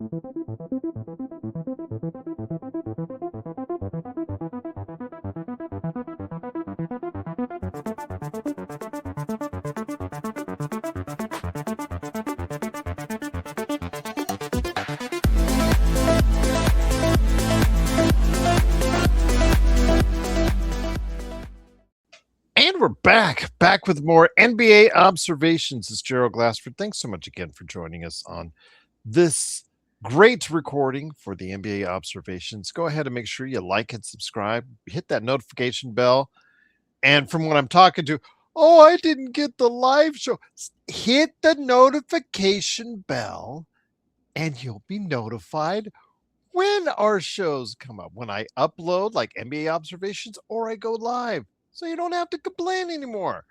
And we're back with more NBA observations. It's Gerald Glassford. Thanks so much again for joining us on this great recording for the NBA observations. Go ahead and make sure you like and subscribe, hit that notification bell. And from what I'm talking to, oh, I didn't get the live show. Hit the notification bell and you'll be notified when our shows come up, when I upload like NBA observations or I go live. So you don't have to complain anymore.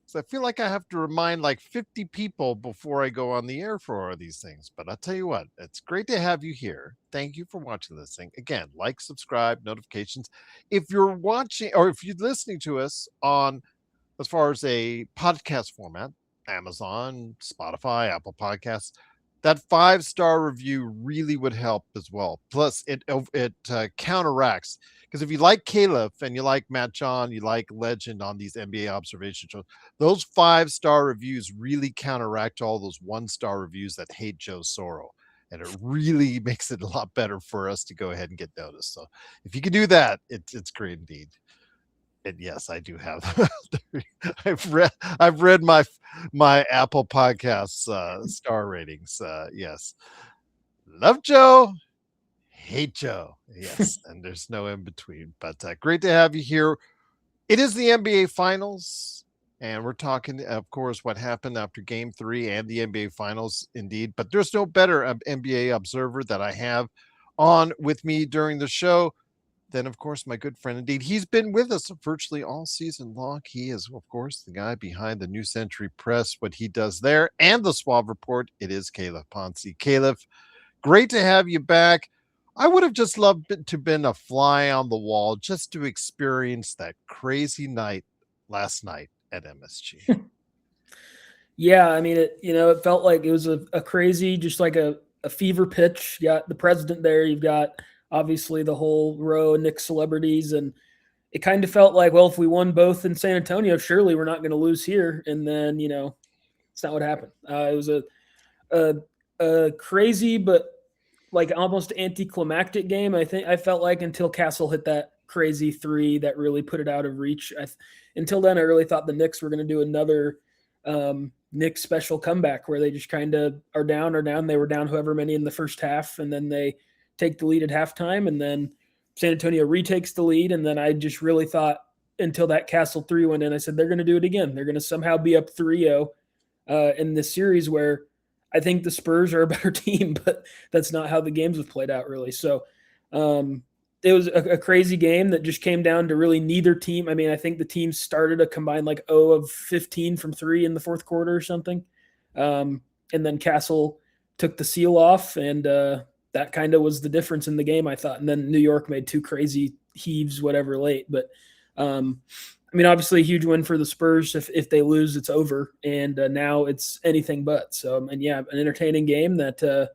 So I feel like I have to remind like 50 people before I go on the air for all these things. But I'll tell you what, it's great to have you here. Thank you for watching this thing. Again, like, subscribe, notifications. If you're watching or if you're listening to us on as far as a podcast format, Amazon, Spotify, Apple Podcasts, that 5-star review really would help as well. Plus, it counteracts, because if you like Calif and you like Matt John, you like Legend on these NBA observation shows, those 5-star reviews really counteract all those 1-star reviews that hate Joe Soro. And it really makes it a lot better for us to go ahead and get noticed. So if you can do that, it's great indeed. And yes, I do have. I've read my Apple Podcasts star ratings. Yes, love Joe, hate Joe. Yes, and there's no in between. But great to have you here. It is the NBA Finals, and we're talking, of course, what happened after Game 3 and the NBA Finals, indeed. But there's no better NBA observer that I have on with me during the show. Then, of course, my good friend, indeed, he's been with us virtually all season long. He is, of course, the guy behind the New Century Press, what he does there, and the Suave Report. It is Calif Poncy. Calif, great to have you back. I would have just loved to been a fly on the wall just to experience that crazy night last night at MSG. Yeah, I mean, it felt like it was a crazy, just like a fever pitch. You got the president there. You've got obviously the whole row of Knicks celebrities, and it kind of felt like, well, if we won both in San Antonio, surely we're not going to lose here. And then, it's not what happened. It was a crazy, but like almost anticlimactic game. I felt like until Castle hit that crazy 3 that really put it out of reach. Until then, I really thought the Knicks were going to do another Knicks special comeback where they just kind of are down. They were down however many in the first half, and then they take the lead at halftime, and then San Antonio retakes the lead. And then I just really thought until that Castle 3 went in, I said, they're going to do it again. They're going to somehow be up 3-0 in this series where I think the Spurs are a better team, but that's not how the games have played out really. So it was a crazy game that just came down to really neither team. I mean, I think the teams started a combined like 0 of 15 from 3 in the fourth quarter or something. And then Castle took the seal off, and that kind of was the difference in the game, I thought. And then New York made 2 crazy heaves, whatever, late. But, I mean, obviously a huge win for the Spurs. If they lose, it's over. And now it's anything but. So, and yeah, an entertaining game that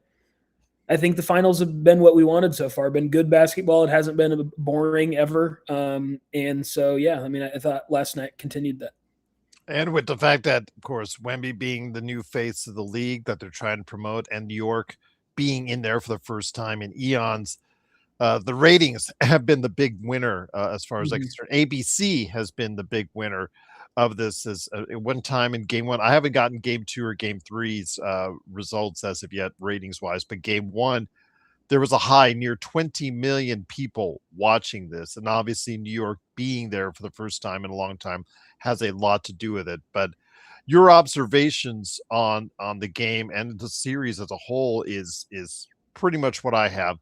I think the finals have been what we wanted so far. Been good basketball. It hasn't been boring ever. And so, yeah, I mean, I thought last night continued that. And with the fact that, of course, Wemby being the new face of the league that they're trying to promote, and New York being in there for the first time in eons, the ratings have been the big winner as far as I'm concerned. ABC has been the big winner of this. As one time in Game 1, I haven't gotten Game 2 or Game 3's results as of yet, ratings wise, but Game 1, there was a high near 20 million people watching this, and obviously New York being there for the first time in a long time has a lot to do with it. But your observations on the game and the series as a whole is pretty much what I have.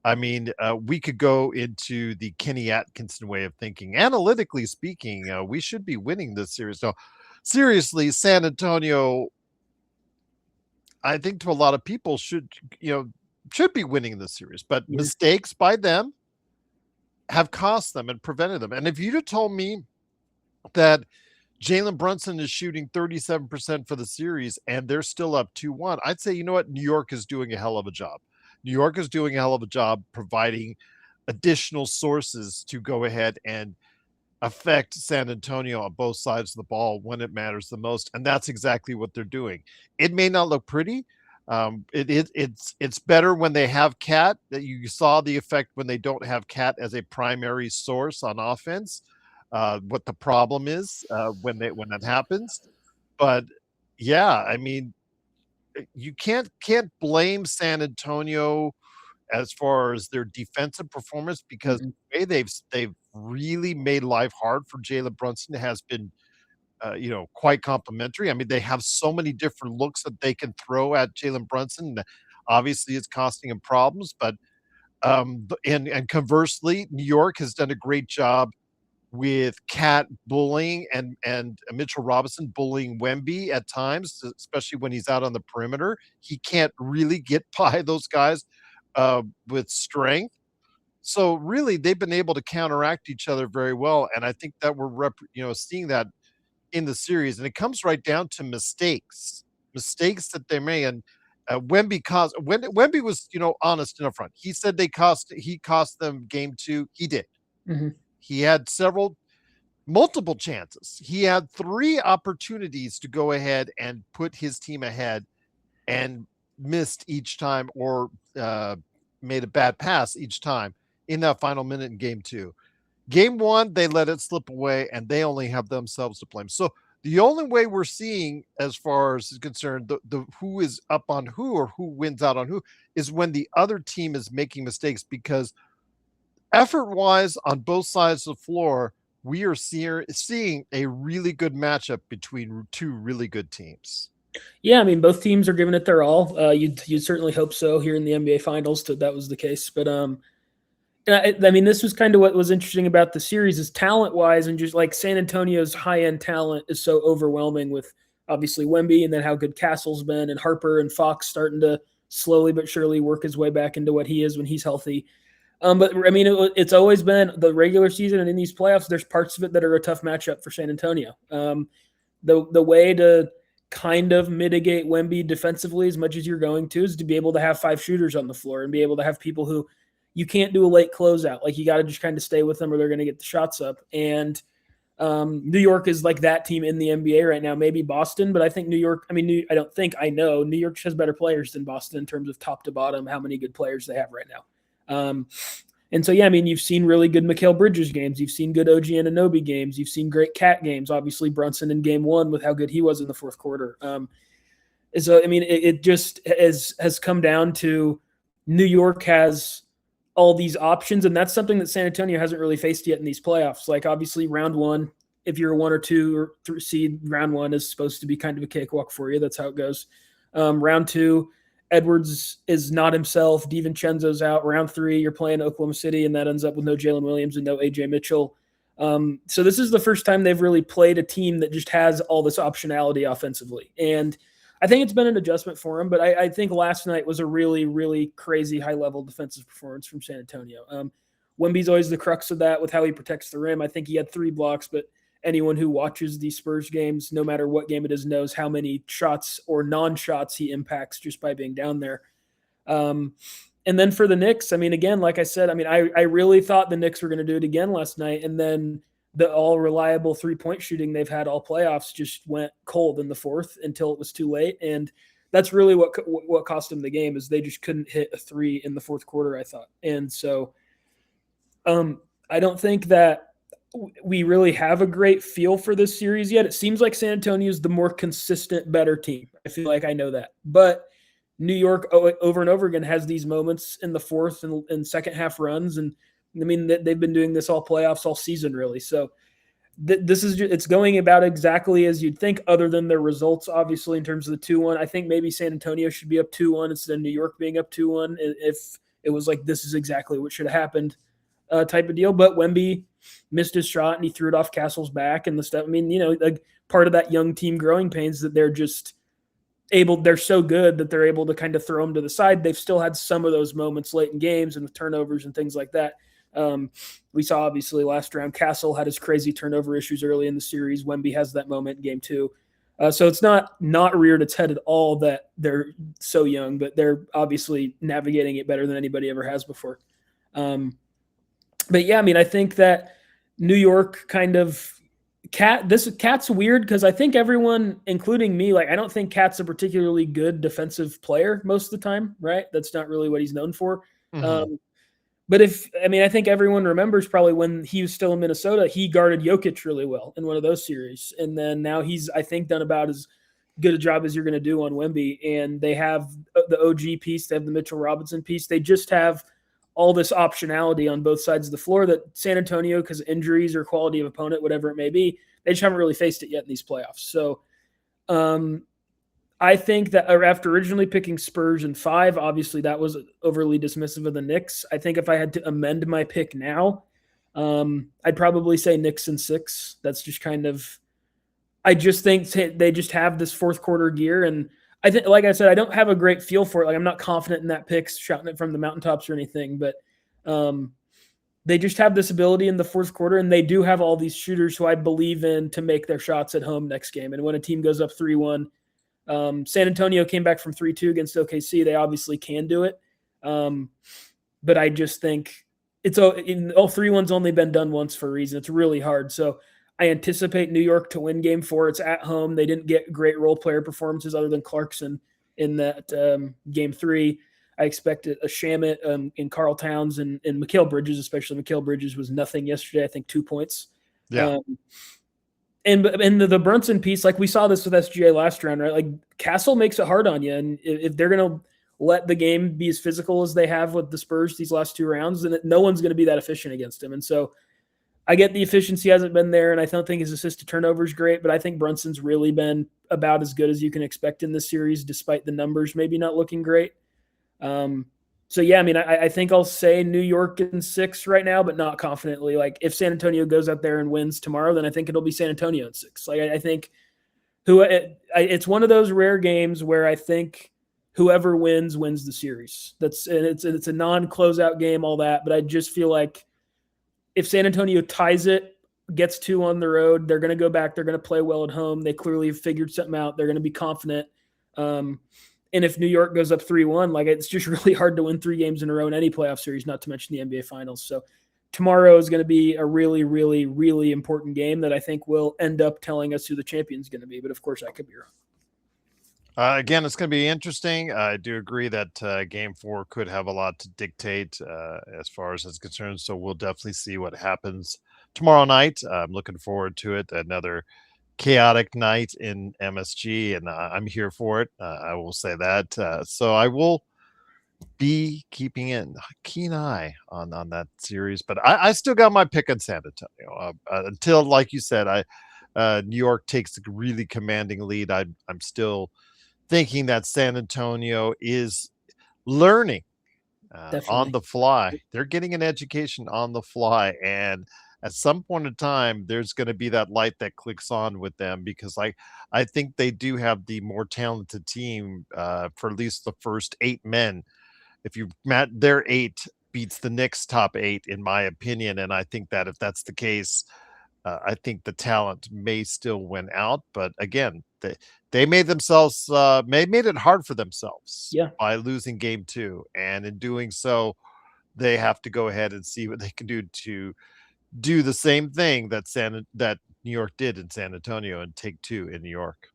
I mean, we could go into the Kenny Atkinson way of thinking. Analytically speaking, we should be winning this series. No, seriously, San Antonio, I think to a lot of people should be winning this series, but mistakes by them have cost them and prevented them. And if you'd have told me that Jalen Brunson is shooting 37% for the series and they're still up 2-1, I'd say, you know what? New York is doing a hell of a job. New York is doing a hell of a job providing additional sources to go ahead and affect San Antonio on both sides of the ball when it matters the most, and that's exactly what they're doing. It may not look pretty. It's better when they have Cat. That you saw the effect when they don't have Cat as a primary source on offense. What the problem is when that happens, but yeah, I mean, you can't blame San Antonio as far as their defensive performance because Mm-mm. the way they've really made life hard for Jalen Brunson has been, quite complimentary. I mean, they have so many different looks that they can throw at Jalen Brunson. Obviously, it's costing him problems, but and conversely, New York has done a great job with Cat bullying and Mitchell Robinson bullying Wemby at times, especially when he's out on the perimeter. He can't really get by those guys with strength. So really, they've been able to counteract each other very well, and I think that we're seeing that in the series, and it comes right down to mistakes that they made. And Wemby was honest and upfront. He said he cost them game two. He did. Mm-hmm. He had multiple chances. He had 3 opportunities to go ahead and put his team ahead and missed each time or made a bad pass each time in that final minute in game 2. Game 1, they let it slip away and they only have themselves to blame. So the only way we're seeing as far as is concerned, the who is up on who or who wins out on who is when the other team is making mistakes because effort wise on both sides of the floor, we are seeing a really good matchup between 2 really good teams. Yeah, I mean, both teams are giving it their all. You'd certainly hope so here in the NBA Finals that was the case. But I mean, this was kind of what was interesting about the series is talent wise, and just like San Antonio's high end talent is so overwhelming with obviously Wemby, and then how good Castle's been, and Harper and Fox starting to slowly but surely work his way back into what he is when he's healthy. But I mean, it's always been the regular season and in these playoffs. There's parts of it that are a tough matchup for San Antonio. The way to kind of mitigate Wemby defensively as much as you're going to is to be able to have 5 shooters on the floor and be able to have people who you can't do a late closeout. Like you got to just kind of stay with them or they're going to get the shots up. And New York is like that team in the NBA right now. Maybe Boston, but I think New York. I mean, I don't think I know New York has better players than Boston in terms of top to bottom. How many good players they have right now. And so, yeah, I mean, you've seen really good Mikal Bridges games. You've seen good OG Anunoby games. You've seen great Cat games. Obviously, Brunson in game 1 with how good he was in the fourth quarter. So, I mean, it just has come down to New York has all these options, and that's something that San Antonio hasn't really faced yet in these playoffs. Like, obviously, round 1, if you're a 1 or 2 or 3 seed, round 1 is supposed to be kind of a cakewalk for you. That's how it goes. Round 2, Edwards is not himself. DiVincenzo's out. Round 3, you're playing Oklahoma City, and that ends up with no Jalen Williams and no AJ Mitchell. So this is the first time they've really played a team that just has all this optionality offensively. And I think it's been an adjustment for him, but I think last night was a really, really crazy high-level defensive performance from San Antonio. Wemby's always the crux of that with how he protects the rim. I think he had 3 blocks, but anyone who watches these Spurs games, no matter what game it is, knows how many shots or non-shots he impacts just by being down there. And then for the Knicks, I mean, again, like I said, I mean, I really thought the Knicks were going to do it again last night, and then the all-reliable three-point shooting they've had all playoffs just went cold in the fourth until it was too late, and that's really what cost them the game is they just couldn't hit a 3 in the fourth quarter, I thought. And so I don't think that we really have a great feel for this series yet. It seems like San Antonio is the more consistent, better team. I feel like I know that. But New York over and over again has these moments in the fourth and second half runs. And I mean, they've been doing this all playoffs, all season, really. So this is it's going about exactly as you'd think, other than their results, obviously, in terms of the 2-1. I think maybe San Antonio should be up 2-1 instead of New York being up 2-1 if it was like this is exactly what should have happened type of deal. But Wemby missed his shot and he threw it off Castle's back and the stuff. I mean, like part of that young team growing pains that they're so good that they're able to kind of throw them to the side. They've still had some of those moments late in games and with turnovers and things like that. We saw obviously last round Castle had his crazy turnover issues early in the series. Wemby has that moment in game 2. So it's not reared its head at all that they're so young, but they're obviously navigating it better than anybody ever has before. But yeah, I mean, I think that New York kind of Cat's weird because I think everyone, including me, like I don't think Cat's a particularly good defensive player most of the time, right? That's not really what he's known for. Mhm. But I think everyone remembers probably when he was still in Minnesota, he guarded Jokic really well in one of those series. And then now he's, I think, done about as good a job as you're going to do on Wemby. And they have the OG piece, they have the Mitchell Robinson piece. They just have all this optionality on both sides of the floor that San Antonio, because injuries or quality of opponent, whatever it may be, they just haven't really faced it yet in these playoffs. So I think that after originally picking Spurs in 5, obviously that was overly dismissive of the Knicks. I think if I had to amend my pick now, I'd probably say Knicks in 6. That's just kind of, I just think they just have this fourth quarter gear. And I think, like I said, I don't have a great feel for it. Like I'm not confident in that pick, shouting it from the mountaintops or anything, but they just have this ability in the fourth quarter, and they do have all these shooters who I believe in to make their shots at home next game. And when a team goes up 3-1, San Antonio came back from 3-2 against OKC. They obviously can do it. But I just think it's 3-1's only been done once for a reason. It's really hard. So I anticipate New York to win game 4. It's at home. They didn't get great role player performances other than Clarkson in that game 3. I expect a Shamit in Karl Towns and Mikal Bridges, especially. Mikal Bridges was nothing yesterday. I think 2 points. Yeah. And the Brunson piece, like we saw this with SGA last round, right? Like Castle makes it hard on you. And if they're going to let the game be as physical as they have with the Spurs these last 2 rounds, then no one's going to be that efficient against him. And so I get the efficiency hasn't been there, and I don't think his assist to turnover is great, but I think Brunson's really been about as good as you can expect in this series, despite the numbers maybe not looking great. So yeah, I mean, I think I'll say New York in 6 right now, but not confidently. Like if San Antonio goes out there and wins tomorrow, then I think it'll be San Antonio in 6. Like I think it's one of those rare games where I think whoever wins the series. It's a non-closeout game, all that, but I just feel like if San Antonio ties it, gets 2 on the road, they're going to go back. They're going to play well at home. They clearly have figured something out. They're going to be confident. And if New York goes up 3-1, like it's just really hard to win 3 games in a row in any playoff series, not to mention the NBA Finals. So tomorrow is going to be a really, really, really important game that I think will end up telling us who the champion is going to be. But of course, I could be wrong. Again, it's going to be interesting. I do agree that Game 4 could have a lot to dictate as far as it's concerned. So we'll definitely see what happens tomorrow night. I'm looking forward to it. Another chaotic night in MSG, and I'm here for it. I will say that. So I will be keeping a keen eye on that series. But I still got my pick on San Antonio until, like you said, New York takes a really commanding lead. I'm still thinking that San Antonio is learning on the fly. They're getting an education on the fly, and at some point in time, there's going to be that light that clicks on with them because, I think they do have the more talented team for at least the first 8 men. If you their 8 beats the Knicks' top 8, in my opinion, and I think that if that's the case, I think the talent may still win out. But again, they made themselves made it hard for themselves by losing game 2, and in doing so, they have to go ahead and see what they can do to do the same thing that New York did in San Antonio and take 2 in New York.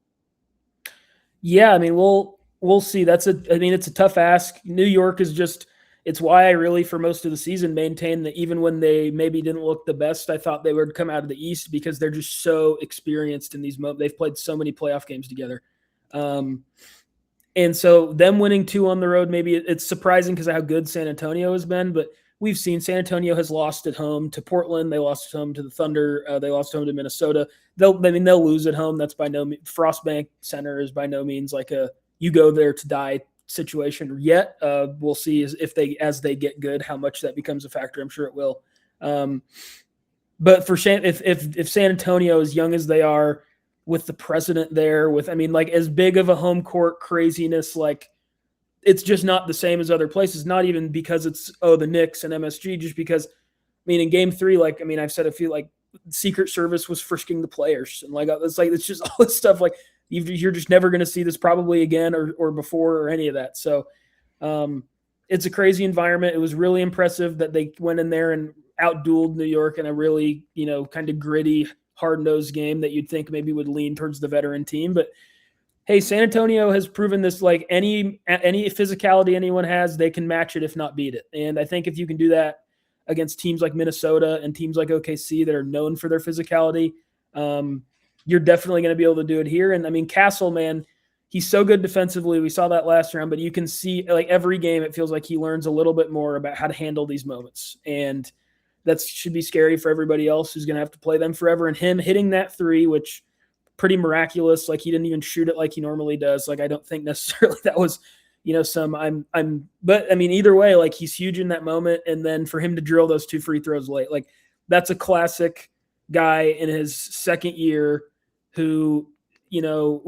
Yeah, I mean, we'll see. It's a tough ask. New York is just, it's why I really, for most of the season, maintained that even when they maybe didn't look the best, I thought they would come out of the East because they're just so experienced in these moments. They've played so many playoff games together. And so them winning 2 on the road, maybe it's surprising because of how good San Antonio has been, but we've seen San Antonio has lost at home to Portland. They lost at home to the Thunder. They lost at home to Minnesota. They'll lose at home. That's by no means, Frostbank Center is by no means like a you go there to die situation yet. We'll see as they get good, how much that becomes a factor. I'm sure it will. But for if San Antonio, as young as they are, with the president there, as big of a home court craziness, like it's just not the same as other places. Not even because it's the Knicks and MSG, just because in game 3, I've said a few Secret Service was frisking the players, and it's just all this stuff. Like You're just never going to see this probably again or before or any of that. So it's a crazy environment. It was really impressive that they went in there and outdueled New York in a really, kind of gritty, hard-nosed game that you'd think maybe would lean towards the veteran team. But hey, San Antonio has proven this, like any physicality anyone has, they can match it, if not beat it. And I think if you can do that against teams like Minnesota and teams like OKC that are known for their physicality, you're definitely going to be able to do it here. And I mean, Castle, man, he's so good defensively. We saw that last round, but you can see like every game, it feels like he learns a little bit more about how to handle these moments. And that should be scary for everybody else who's going to have to play them forever. And him hitting that three, which pretty miraculous. Like he didn't even shoot it like he normally does. Like, I don't think necessarily that was, but I mean, either way, like he's huge in that moment. And then for him to drill those 2 free throws late, like that's a classic guy in his second year who,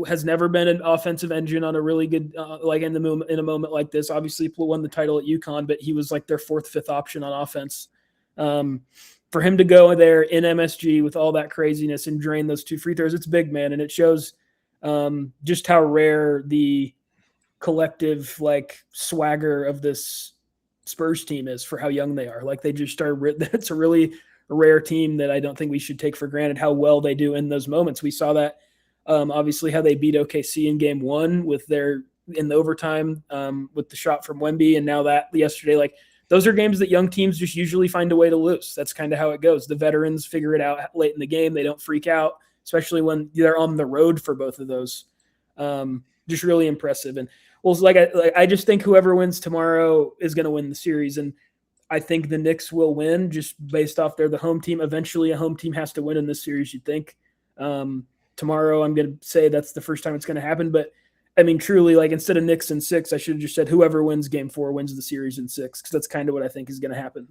has never been an offensive engine on a really good, like in a moment like this. Obviously won the title at UConn, but he was like their 4th, 5th option on offense. For him to go there in MSG with all that craziness and drain those 2 free throws, it's big, man. And it shows just how rare the collective like swagger of this Spurs team is for how young they are. Like they just are. That's a really rare team that I don't think we should take for granted how well they do in those moments. We saw that obviously how they beat OKC in game 1 with their in the overtime with the shot from Wemby, and now that yesterday, like those are games that young teams just usually find a way to lose. That's kind of how it goes. The veterans figure it out late in the game. They don't freak out, especially when they're on the road for both of those. Just really impressive. And well, I just think whoever wins tomorrow is going to win the series. And I think the Knicks will win just based off they're the home team. Eventually a home team has to win in this series, you'd think. Tomorrow I'm going to say that's the first time it's going to happen. But I mean, truly, like instead of Knicks in 6, I should have just said whoever wins game 4 wins the series in 6, because that's kind of what I think is going to happen.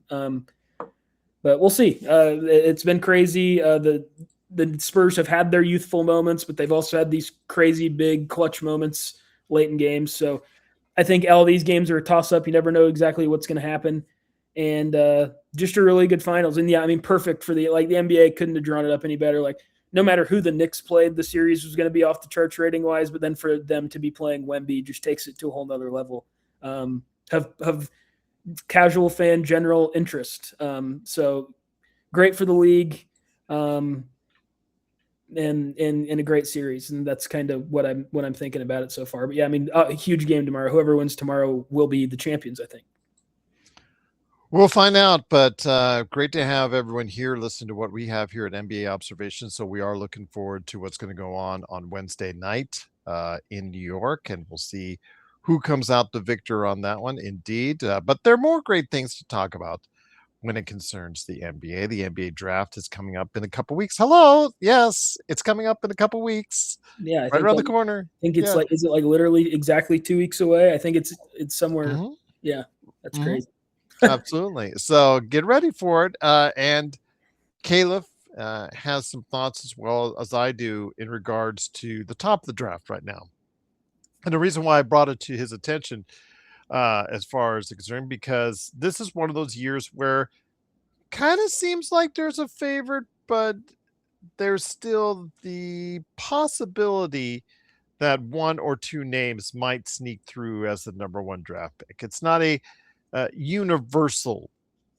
But we'll see. It's been crazy. The Spurs have had their youthful moments, but they've also had these crazy big clutch moments late in games. So I think all these games are a toss-up. You never know exactly what's going to happen. And just a really good finals. And yeah, I mean, perfect for the NBA couldn't have drawn it up any better. Like no matter who the Knicks played, the series was going to be off the charts rating wise, but then for them to be playing Wemby just takes it to a whole nother level. Have casual fan general interest. So great for the league. And a great series. And that's kind of what I'm thinking about it so far. But yeah, I mean, a huge game tomorrow. Whoever wins tomorrow will be the champions, I think. We'll find out, but great to have everyone here listen to what we have here at NBA Observation. So we are looking forward to what's going to go on Wednesday night in New York, and we'll see who comes out the victor on that one. Indeed, but there are more great things to talk about when it concerns the NBA. The NBA draft is coming up in a couple weeks. Hello, yes, it's coming up in a couple weeks. Yeah, right around the corner. I think it's is it like literally exactly 2 weeks away? I think it's somewhere. Mm-hmm. Yeah, that's crazy. Absolutely. So get ready for it. And Calif has some thoughts as well as I do in regards to the top of the draft right now. And the reason why I brought it to his attention as far as the concern, because this is one of those years where kind of seems like there's a favorite, but there's still the possibility that 1 or 2 names might sneak through as the number 1 draft pick. It's not a universal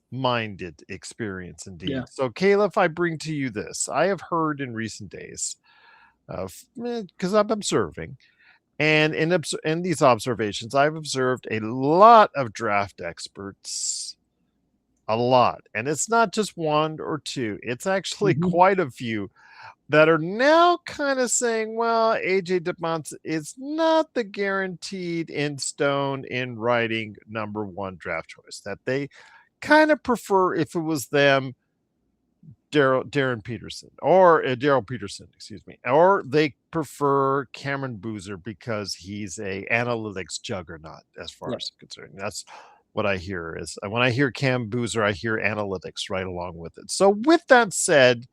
minded experience indeed. Yeah. So Calif, I bring to you this. I have heard in recent days, because I'm observing, and in these observations, I've observed a lot of draft experts, a lot. And it's not just 1 or 2. It's actually quite a few that are now kind of saying, well, AJ Dybantsa is not the guaranteed in stone in writing number 1 draft choice, that they kind of prefer, if it was them, Daryll Petersen, excuse me, or they prefer Cameron Boozer because he's a analytics juggernaut as far as I'm concerned. That's what I hear is when I hear Cam Boozer, I hear analytics right along with it. So with that said,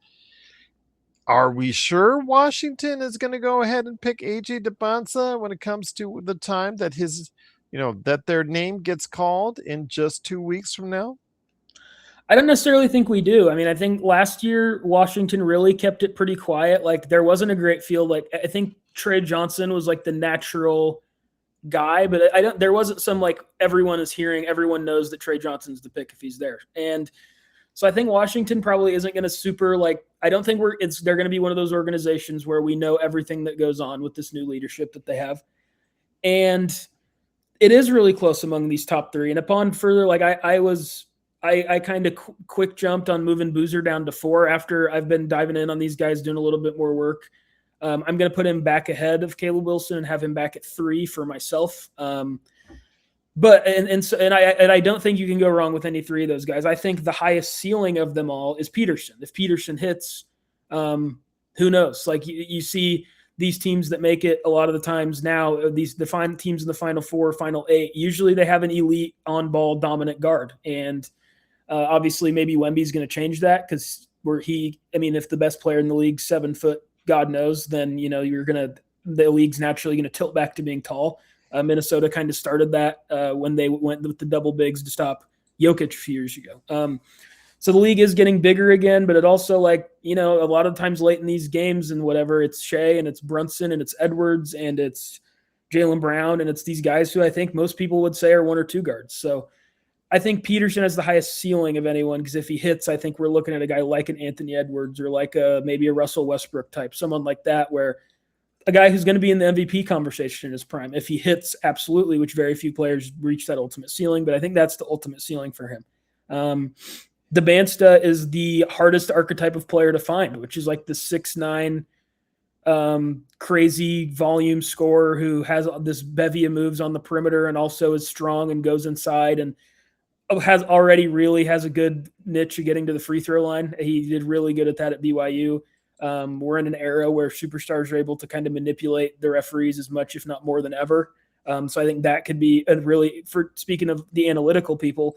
are we sure Washington is going to go ahead and pick AJ Dybantsa when it comes to the time that that their name gets called in just 2 weeks from now? I don't necessarily think we do. I mean, I think last year Washington really kept it pretty quiet. Like there wasn't a great field. Like I think Trey Johnson was like the natural guy, but there wasn't some like everyone knows that Trey Johnson's the pick if he's there. And so I think Washington probably isn't going to super like, I don't think they're going to be one of those organizations where we know everything that goes on with this new leadership that they have. And it is really close among these top three. And upon further, like I kind of quick jumped on moving Boozer down to 4 after I've been diving in on these guys doing a little bit more work. I'm going to put him back ahead of Caleb Wilson and have him back at 3 for myself. But I don't think you can go wrong with any 3 of those guys. I think the highest ceiling of them all is Petersen. If Petersen hits, who knows? Like you see these teams that make it a lot of the times now, the final teams in the Final 4, Final 8, usually they have an elite on-ball dominant guard. And obviously maybe Wemby's going to change that because if the best player in the league, 7 foot, God knows, then, the league's naturally going to tilt back to being tall. Minnesota kind of started that when they went with the double bigs to stop Jokic a few years ago. So the league is getting bigger again, but it also a lot of times late in these games and whatever, it's Shea and it's Brunson and it's Edwards and it's Jaylen Brown and it's these guys who I think most people would say are 1 or 2 guards. So I think Petersen has the highest ceiling of anyone because if he hits, I think we're looking at a guy like an Anthony Edwards or like maybe a Russell Westbrook type, someone like that, where a guy who's going to be in the MVP conversation in his prime. If he hits, absolutely, which very few players reach that ultimate ceiling, but I think that's the ultimate ceiling for him. Dybantsa is the hardest archetype of player to find, which is like the 6'9", crazy volume scorer who has this bevy of moves on the perimeter and also is strong and goes inside and has a good niche of getting to the free throw line. He did really good at that at BYU. We're in an era where superstars are able to kind of manipulate the referees as much, if not more than ever. So I think that could be for speaking of the analytical people,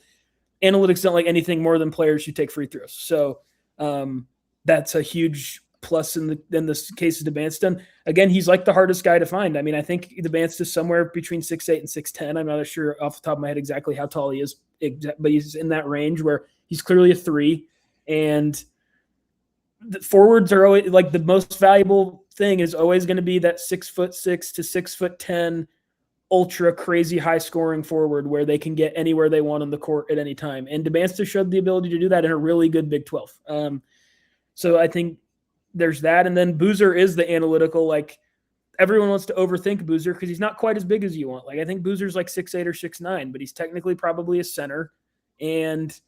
analytics don't like anything more than players who take free throws. So that's a huge plus in this case of Dybantsa. Again, he's like the hardest guy to find. I mean, I think Dybantsa is somewhere between 6'8" and 6'10". I'm not sure off the top of my head exactly how tall he is, but he's in that range where he's clearly a 3. And the forwards are always like the most valuable thing is always going to be that 6'6" to 6'10" ultra crazy high scoring forward where they can get anywhere they want on the court at any time. And Dybantsa showed the ability to do that in a really good Big 12. So I think there's that. And then Boozer is the analytical, like everyone wants to overthink Boozer because he's not quite as big as you want. Like I think Boozer's like 6'8" or 6'9", but he's technically probably a center. And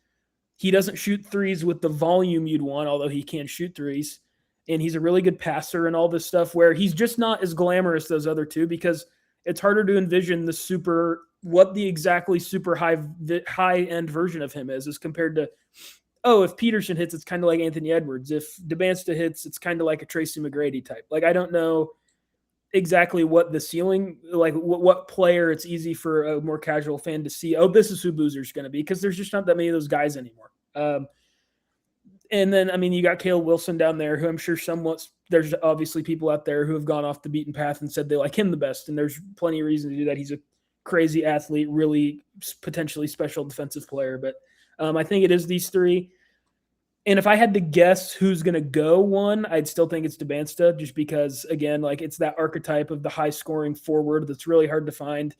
he doesn't shoot threes with the volume you'd want, although he can shoot threes. And he's a really good passer and all this stuff where he's just not as glamorous as those other 2 because it's harder to envision what the exactly super high end version of him is compared to, if Petersen hits, it's kind of like Anthony Edwards. If Dybantsa hits, it's kind of like a Tracy McGrady type. Like, I don't know exactly what the ceiling, like what player it's easy for a more casual fan to see, this is who Boozer's going to be, because there's just not that many of those guys anymore. And then, I mean, you got Caleb Wilson down there, who I'm sure there's obviously people out there who have gone off the beaten path and said they like him the best. And there's plenty of reason to do that. He's a crazy athlete, really potentially special defensive player. But I think it is these 3. And if I had to guess who's going to go 1, I'd still think it's Dybantsa, just because, again, like it's that archetype of the high scoring forward that's really hard to find.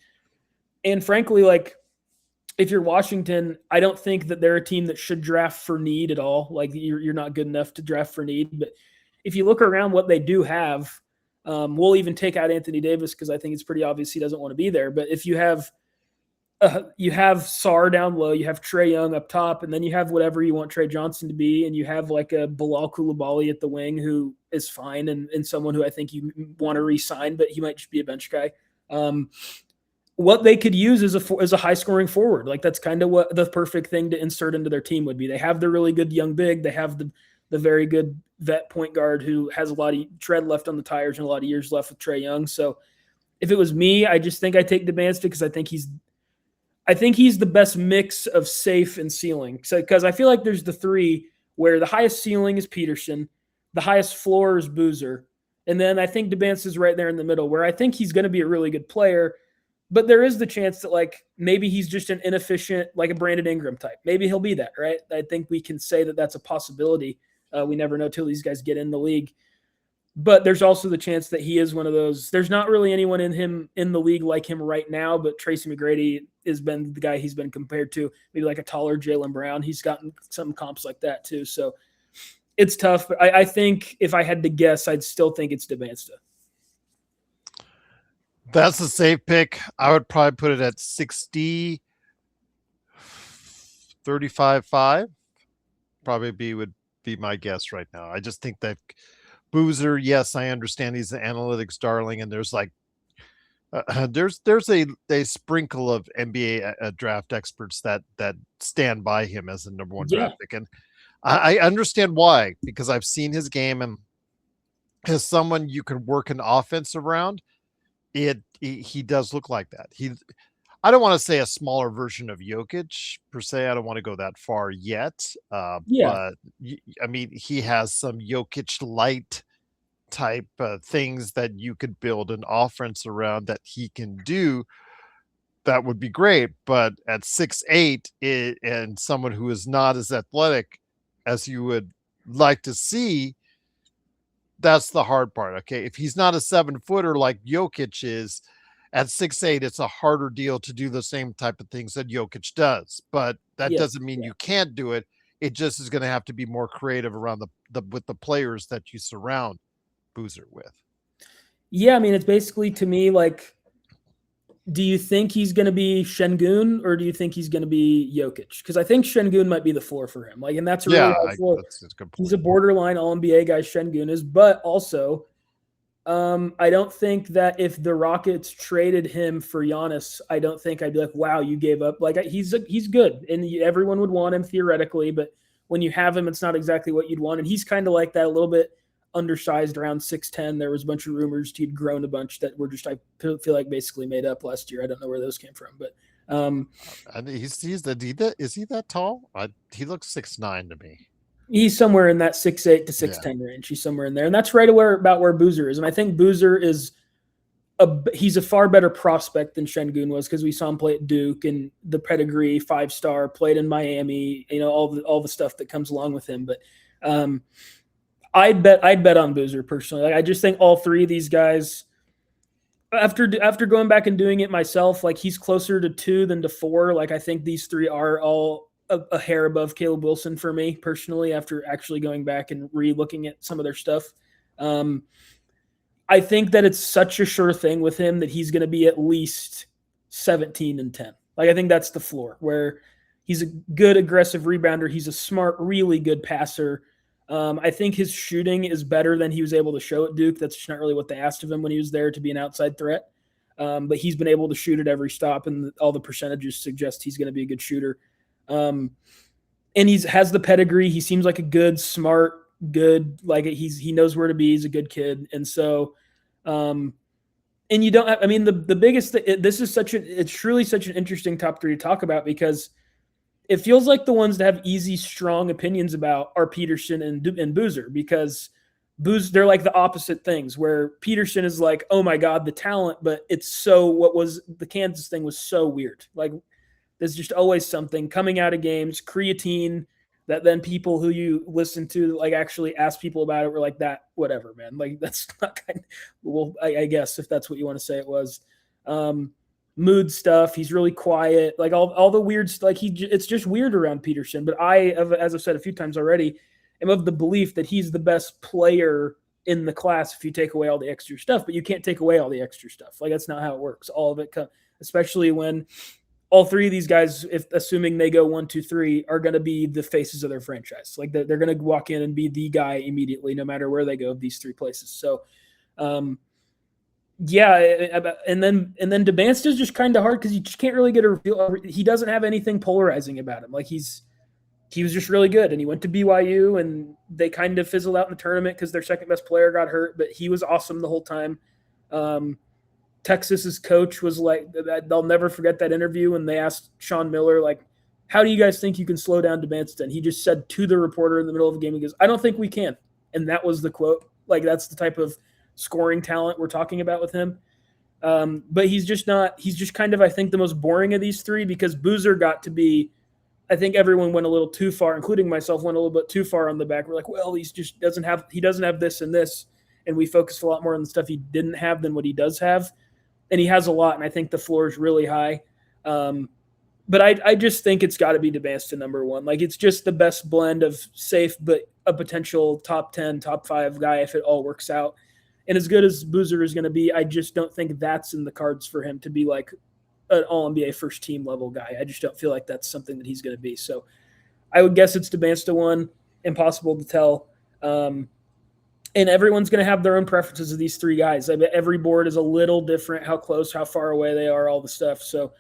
And frankly, like, if you're Washington, I don't think that they're a team that should draft for need at all. Like you're not good enough to draft for need. But if you look around what they do have, we'll even take out Anthony Davis because I think it's pretty obvious he doesn't want to be there. But if you have Sarr down low, you have Trae Young up top, and then you have whatever you want Trey Johnson to be, and you have like a Bilal Coulibaly at the wing who is fine and someone who I think you want to re-sign, but he might just be a bench guy. What they could use is a high-scoring forward. Like that's kind of what the perfect thing to insert into their team would be. They have the really good young big. They have the very good vet point guard who has a lot of tread left on the tires and a lot of years left with Trae Young. So if it was me, I just think I'd take Dybantsa because I think he's the best mix of safe and ceiling. So because I feel like there's the 3 where the highest ceiling is Petersen, the highest floor is Boozer, and then I think Dybantsa is right there in the middle where I think he's going to be a really good player. But there is the chance that like maybe he's just an inefficient, like a Brandon Ingram type. Maybe he'll be that, right? I think we can say that that's a possibility. We never know till these guys get in the league. But there's also the chance that he is one of those. There's not really anyone in the league like him right now, but Tracy McGrady has been the guy he's been compared to, maybe like a taller Jaylen Brown. He's gotten some comps like that too. So it's tough. But I think if I had to guess, I'd still think it's Dybantsa. That's a safe pick. I would probably put it at 60, 35-5. Probably would be my guess right now. I just think that Boozer, yes, I understand he's an analytics darling, and there's like there's a sprinkle of NBA draft experts that stand by him as the number one draft pick, and I understand why, because I've seen his game, and as someone you can work an offense around, he does look like that. I don't want to say a smaller version of Jokic per se. I don't want to go that far yet. But I mean, he has some Jokic light type things that you could build an offense around that he can do. That would be great. But at 6'8", and someone who is not as athletic as you would like to see, that's the hard part. Okay, if he's not a 7-footer like Jokic is, at 6'8", it's a harder deal to do the same type of things that Jokic does. But that doesn't mean you can't do it. It just is going to have to be more creative around with the players that you surround Boozer with. Yeah, I mean, it's basically, to me, like, do you think he's going to be Şengün or do you think he's going to be Jokic? Because I think Şengün might be the floor for him. Like, and that's a really high floor. That's a good point. He's a borderline All-NBA guy, Şengün is, but also I don't think that if the Rockets traded him for Giannis, I don't think I'd be like, wow, you gave up. Like, he's good, and everyone would want him theoretically, but when you have him, it's not exactly what you'd want. And he's kind of like that, a little bit undersized, around 6'10". There was a bunch of rumors he'd grown a bunch that were just, I feel like, basically made up last year. I don't know where those came from, but is he that tall? He looks 6'9" to me. He's somewhere in that 6'8" to 6'10" range. He's somewhere in there, and that's right about where Boozer is. And I think Boozer is he's a far better prospect than Şengün was, because we saw him play at Duke and the pedigree, 5-star, played in Miami. You know, all the stuff that comes along with him. But I'd bet on Boozer personally. Like, I just think all three of these guys, after going back and doing it myself, like, he's closer to 2 than to 4. Like, I think these three are all a hair above Caleb Wilson for me personally, after actually going back and re-looking at some of their stuff. I think that it's such a sure thing with him that he's going to be at least 17 and 10. Like, I think that's the floor, where he's a good aggressive rebounder. He's a smart, really good passer. I think his shooting is better than he was able to show at Duke. That's just not really what they asked of him when he was there, to be an outside threat. But he's been able to shoot at every stop, and all the percentages suggest he's going to be a good shooter. And has the pedigree. He seems like a good, smart, like, he knows where to be. He's a good kid. And so, and you don't, I mean, the biggest, it's truly such an interesting top three to talk about, because it feels like the ones that have easy, strong opinions about are Petersen and Boozer, because they're like the opposite things, where Petersen is like, oh my God, the talent, but what was the Kansas thing was so weird. Like, there's just always something coming out of games, creatine, that then people who you listen to, like, actually ask people about it, were like, that, whatever, man. Like, that's not well, I guess if that's what you want to say it was. Mood stuff. He's really quiet. Like, all the weird stuff. Like, it's just weird around Petersen. But as I've said a few times already, am of the belief that he's the best player in the class if you take away all the extra stuff. But you can't take away all the extra stuff. Like, that's not how it works. All of it, especially when all three of these guys, assuming they go 1, 2, 3, are going to be the faces of their franchise. Like, they're going to walk in and be the guy immediately, no matter where they go, these three places. So, yeah. And then Dybantsa is just kind of hard, because you just can't really get a reveal. He doesn't have anything polarizing about him. Like, he was just really good, and he went to BYU, and they kind of fizzled out in the tournament because their second best player got hurt, but he was awesome the whole time. Texas's coach was like, they'll never forget that interview when they asked Sean Miller, like, how do you guys think you can slow down Dybantsa? And he just said to the reporter in the middle of the game, he goes, I don't think we can. And that was the quote. Like, that's the type of scoring talent we're talking about with him. But he's just kind of, I think, the most boring of these three, because Boozer got to be, I think everyone went a little too far, including myself, went a little bit too far on the back. We're like, well, he doesn't have this and this. and we focused a lot more on the stuff he didn't have than what he does have. And he has a lot, and I think the floor is really high. But I just think it's got to be Dybantsa number one. Like, it's just the best blend of safe but a potential top 10, top 5 guy if it all works out. And as good as Boozer is going to be, I just don't think that's in the cards for him to be like an all-NBA first-team level guy. I just don't feel like that's something that he's going to be. So I would guess it's Dybantsa one. Impossible to tell. And everyone's going to have their own preferences of these three guys. I bet every board is a little different, how close, how far away they are, all the stuff. So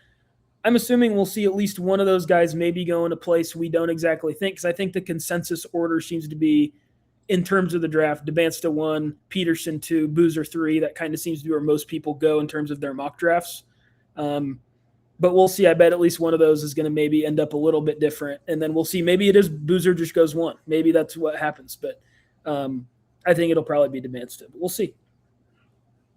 I'm assuming we'll see at least one of those guys maybe go in a place we don't exactly think, because I think the consensus order seems to be, in terms of the draft, Dybantsa 1, Petersen 2, Boozer 3. That kind of seems to be where most people go in terms of their mock drafts. But we'll see. I bet at least one of those is going to maybe end up a little bit different. And then we'll see. Maybe it is Boozer just goes 1. Maybe that's what happens. But I think it'll probably be Dybantsa. But we'll see.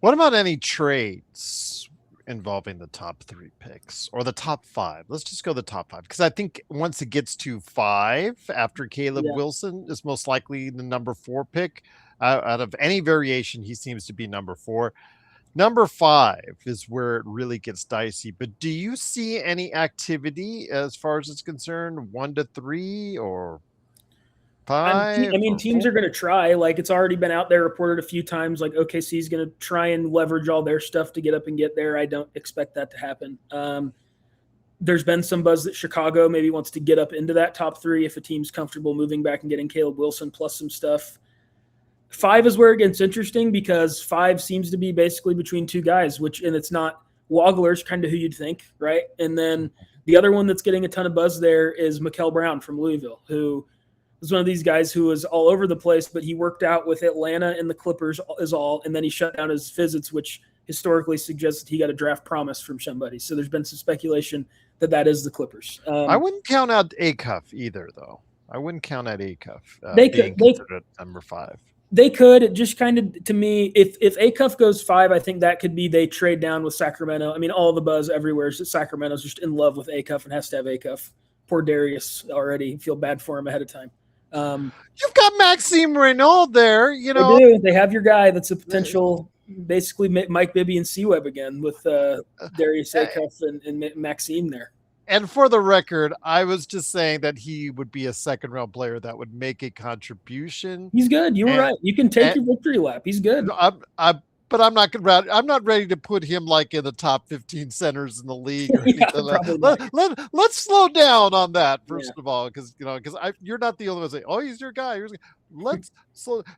What about any trades involving the top 3 picks or the top 5? Let's just go the top 5, because I think once it gets to 5 after Caleb Wilson is most likely the number 4 pick out of any variation. He seems to be number 4. Number 5 is where it really gets dicey. But do you see any activity as far as it's concerned? 1 to 3 or 5? I mean, teams are going to try. Like, it's already been out there reported a few times. Like, OKC is going to try and leverage all their stuff to get up and get there. I don't expect that to happen. There's been some buzz that Chicago maybe wants to get up into that top 3 if a team's comfortable moving back and getting Caleb Wilson plus some stuff. 5 is where it gets interesting, because 5 seems to be basically between 2 guys, and it's not Wagler's kind of who you'd think, right? And then the other one that's getting a ton of buzz there is Mikel Brown from Louisville, who was one of these guys who was all over the place, but he worked out with Atlanta and the Clippers is all, and then he shut down his visits, which historically suggests that he got a draft promise from somebody. So there's been some speculation that is the Clippers. I wouldn't count out Acuff either, though. I wouldn't count out Acuff they being could, considered number 5. They could. It just kind of, to me, if Acuff goes 5, I think that could be they trade down with Sacramento. I mean, all the buzz everywhere is that Sacramento's just in love with Acuff and has to have Acuff. Poor Darius already. Feel bad for him ahead of time. You've got Maxime Renaud there. You know, they have your guy that's a potential, basically Mike Bibby and C-Web again with Darius Acuff and Maxime there. And for the record, I was just saying that he would be a second-round player that would make a contribution. He's good. You were right. You can take your victory lap. He's good. But I'm not ready to put him like in the top 15 centers in the league. Let's slow down on that first of all, because you're not the only one saying, "Oh, he's your guy."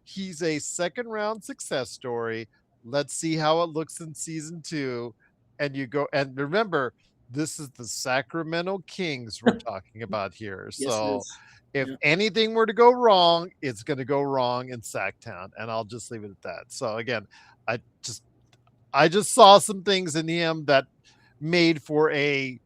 He's a second-round success story. Let's see how it looks in season 2, and remember, this is the Sacramento Kings we're talking about here. So if anything were to go wrong, it's going to go wrong in Sacktown, and I'll just leave it at that. So again, I just saw some things in him that made for a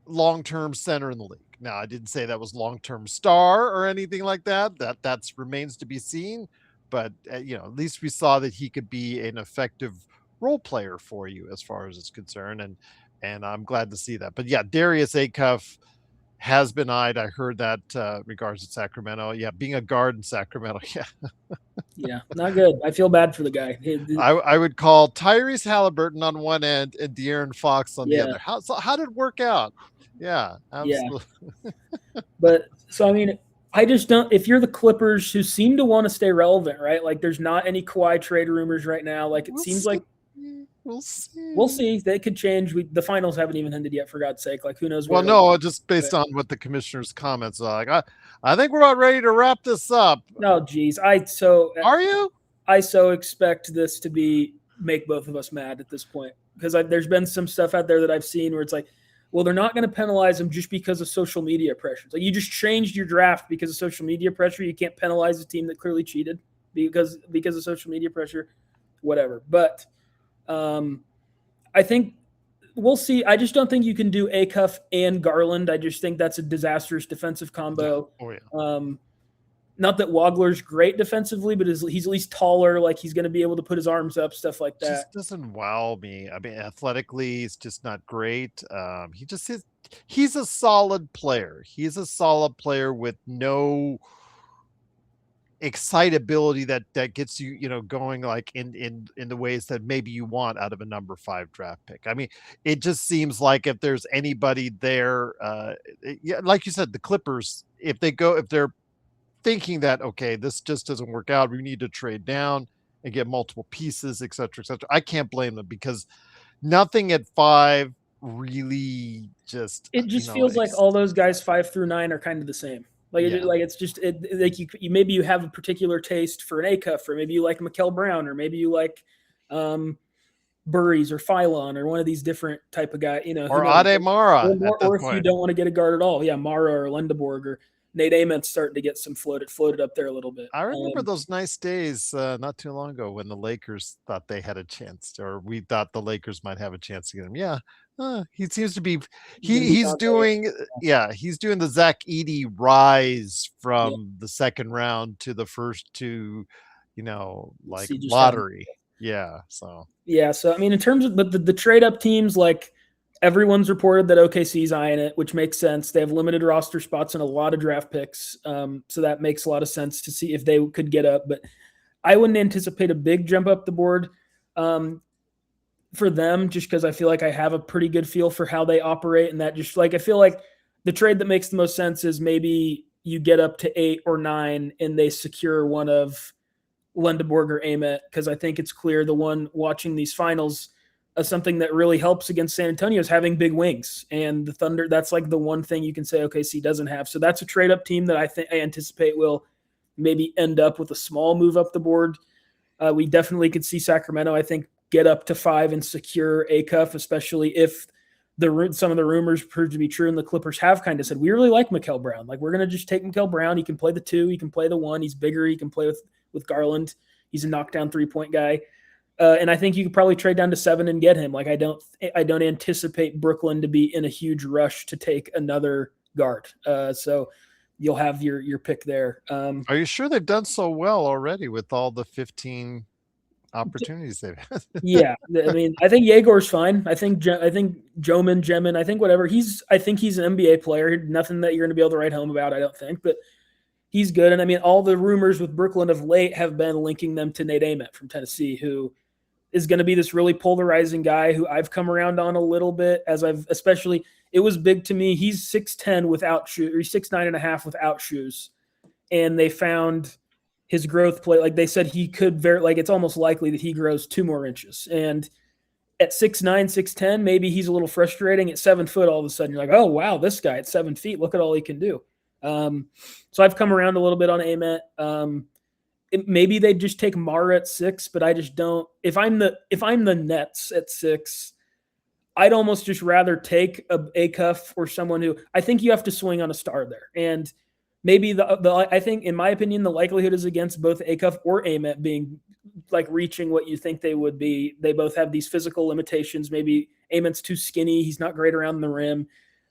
long-term center in the league. Now, I didn't say that was long-term star or anything like that. That remains to be seen. But at least we saw that he could be an effective role player for you as far as it's concerned, and I'm glad to see that. But yeah, Darius Acuff has been eyed. I heard that regards to Sacramento. Yeah, being a guard in Sacramento. Yeah, not good. I feel bad for the guy. I would call Tyrese Halliburton on one end and De'Aaron Fox on the other. How did it work out? Yeah, absolutely. Yeah. But so, I mean, I just don't, if you're the Clippers who seem to want to stay relevant, right? Like, there's not any Kawhi trade rumors right now. Like, it seems like we'll see. We'll see. They could change. The finals haven't even ended yet, for God's sake. Like, who knows? Well, no, just based on what the commissioner's comments are. Like, I think we're about ready to wrap this up. No, geez. Are you? I so expect this to make both of us mad at this point, because there's been some stuff out there that I've seen where it's like, well, they're not going to penalize them just because of social media pressure. Like, you just changed your draft because of social media pressure. You can't penalize a team that clearly cheated because of social media pressure, whatever. But I think we'll see. I just don't think you can do Acuff and Garland. I just think that's a disastrous defensive combo. Yeah. Oh, yeah. Not that Wagler's great defensively, but he's at least taller. Like, he's going to be able to put his arms up, stuff like that. Just doesn't wow me. I mean, athletically, he's just not great. He's a solid player. He's a solid player with no excitability that gets you, going like in the ways that maybe you want out of a number 5 draft pick. I mean, it just seems like if there's anybody there, yeah, like you said, the Clippers, if they're thinking that, okay, this just doesn't work out, we need to trade down and get multiple pieces, et cetera, et cetera. I can't blame them because nothing at 5 really just, It just feels like all those guys 5 through 9 are kind of the same. Like, Yeah. like it's just like you maybe you have a particular taste for an Acuff, or maybe you like Mikael Brown, or maybe you like Burries or Phylon or one of these different type of guy, or Ade Mara or if you don't want to get a guard at all, yeah, Mara or Lendeborg or Nate Ament's starting to get some floated up there a little bit. I remember those nice days not too long ago when the Lakers thought they had a chance, or we thought the Lakers might have a chance to get him. Yeah, he seems to be. He's doing. Yeah, he's doing the Zach Edey rise from the second round to the first two. Like lottery. Yeah. So. Yeah. So I mean, in terms of the trade up teams, like everyone's reported that OKC's eyeing it, which makes sense. They have limited roster spots and a lot of draft picks. So that makes a lot of sense to see if they could get up. But I wouldn't anticipate a big jump up the board for them, just because I feel like I have a pretty good feel for how they operate. And that just like, I feel like the trade that makes the most sense is maybe you get up to 8 or 9 and they secure one of Lendeborg or Ament, because I think it's clear the one watching these finals, something that really helps against San Antonio is having big wings, and the Thunder, that's like the one thing you can say OKC doesn't have. So that's a trade up team that I anticipate will maybe end up with a small move up the board. We definitely could see Sacramento, I think, get up to 5 and secure Acuff, especially if some of the rumors prove to be true, and the Clippers have kind of said, we really like Mikael Brown. Like, we're going to just take Mikael Brown. He can play the 2, he can play the 1. He's bigger. He can play with Garland. He's a knockdown 3-point guy. And I think you could probably trade down to 7 and get him. Like, I don't anticipate Brooklyn to be in a huge rush to take another guard. So you'll have your pick there. Are you sure they've done so well already with all the 15 opportunities they've had? Yeah, I mean, I think Yegor's fine. I think Jemin, I think whatever. I think he's an NBA player. Nothing that you're going to be able to write home about, I don't think. But he's good. And I mean, all the rumors with Brooklyn of late have been linking them to Nate Ament from Tennessee, who is going to be this really polarizing guy who I've come around on a little bit, as it was big to me. He's 6'10" without shoes, or he's 6'9.5" without shoes. And they found his growth plate. Like they said, he could it's almost likely that he grows 2 more inches. And at 6'9", 6'10", maybe he's a little frustrating. At 7 foot, all of a sudden you're like, oh wow, this guy at 7 feet, look at all he can do. So I've come around a little bit on Ament. Maybe they just take Mara at 6, but I just don't. If I'm the Nets at 6, I'd almost just rather take a Acuff or someone who I think you have to swing on a star there. And maybe I think, in my opinion, the likelihood is against both Acuff or Ament being like reaching what you think they would be. They both have these physical limitations. Maybe Ament's too skinny. He's not great around the rim.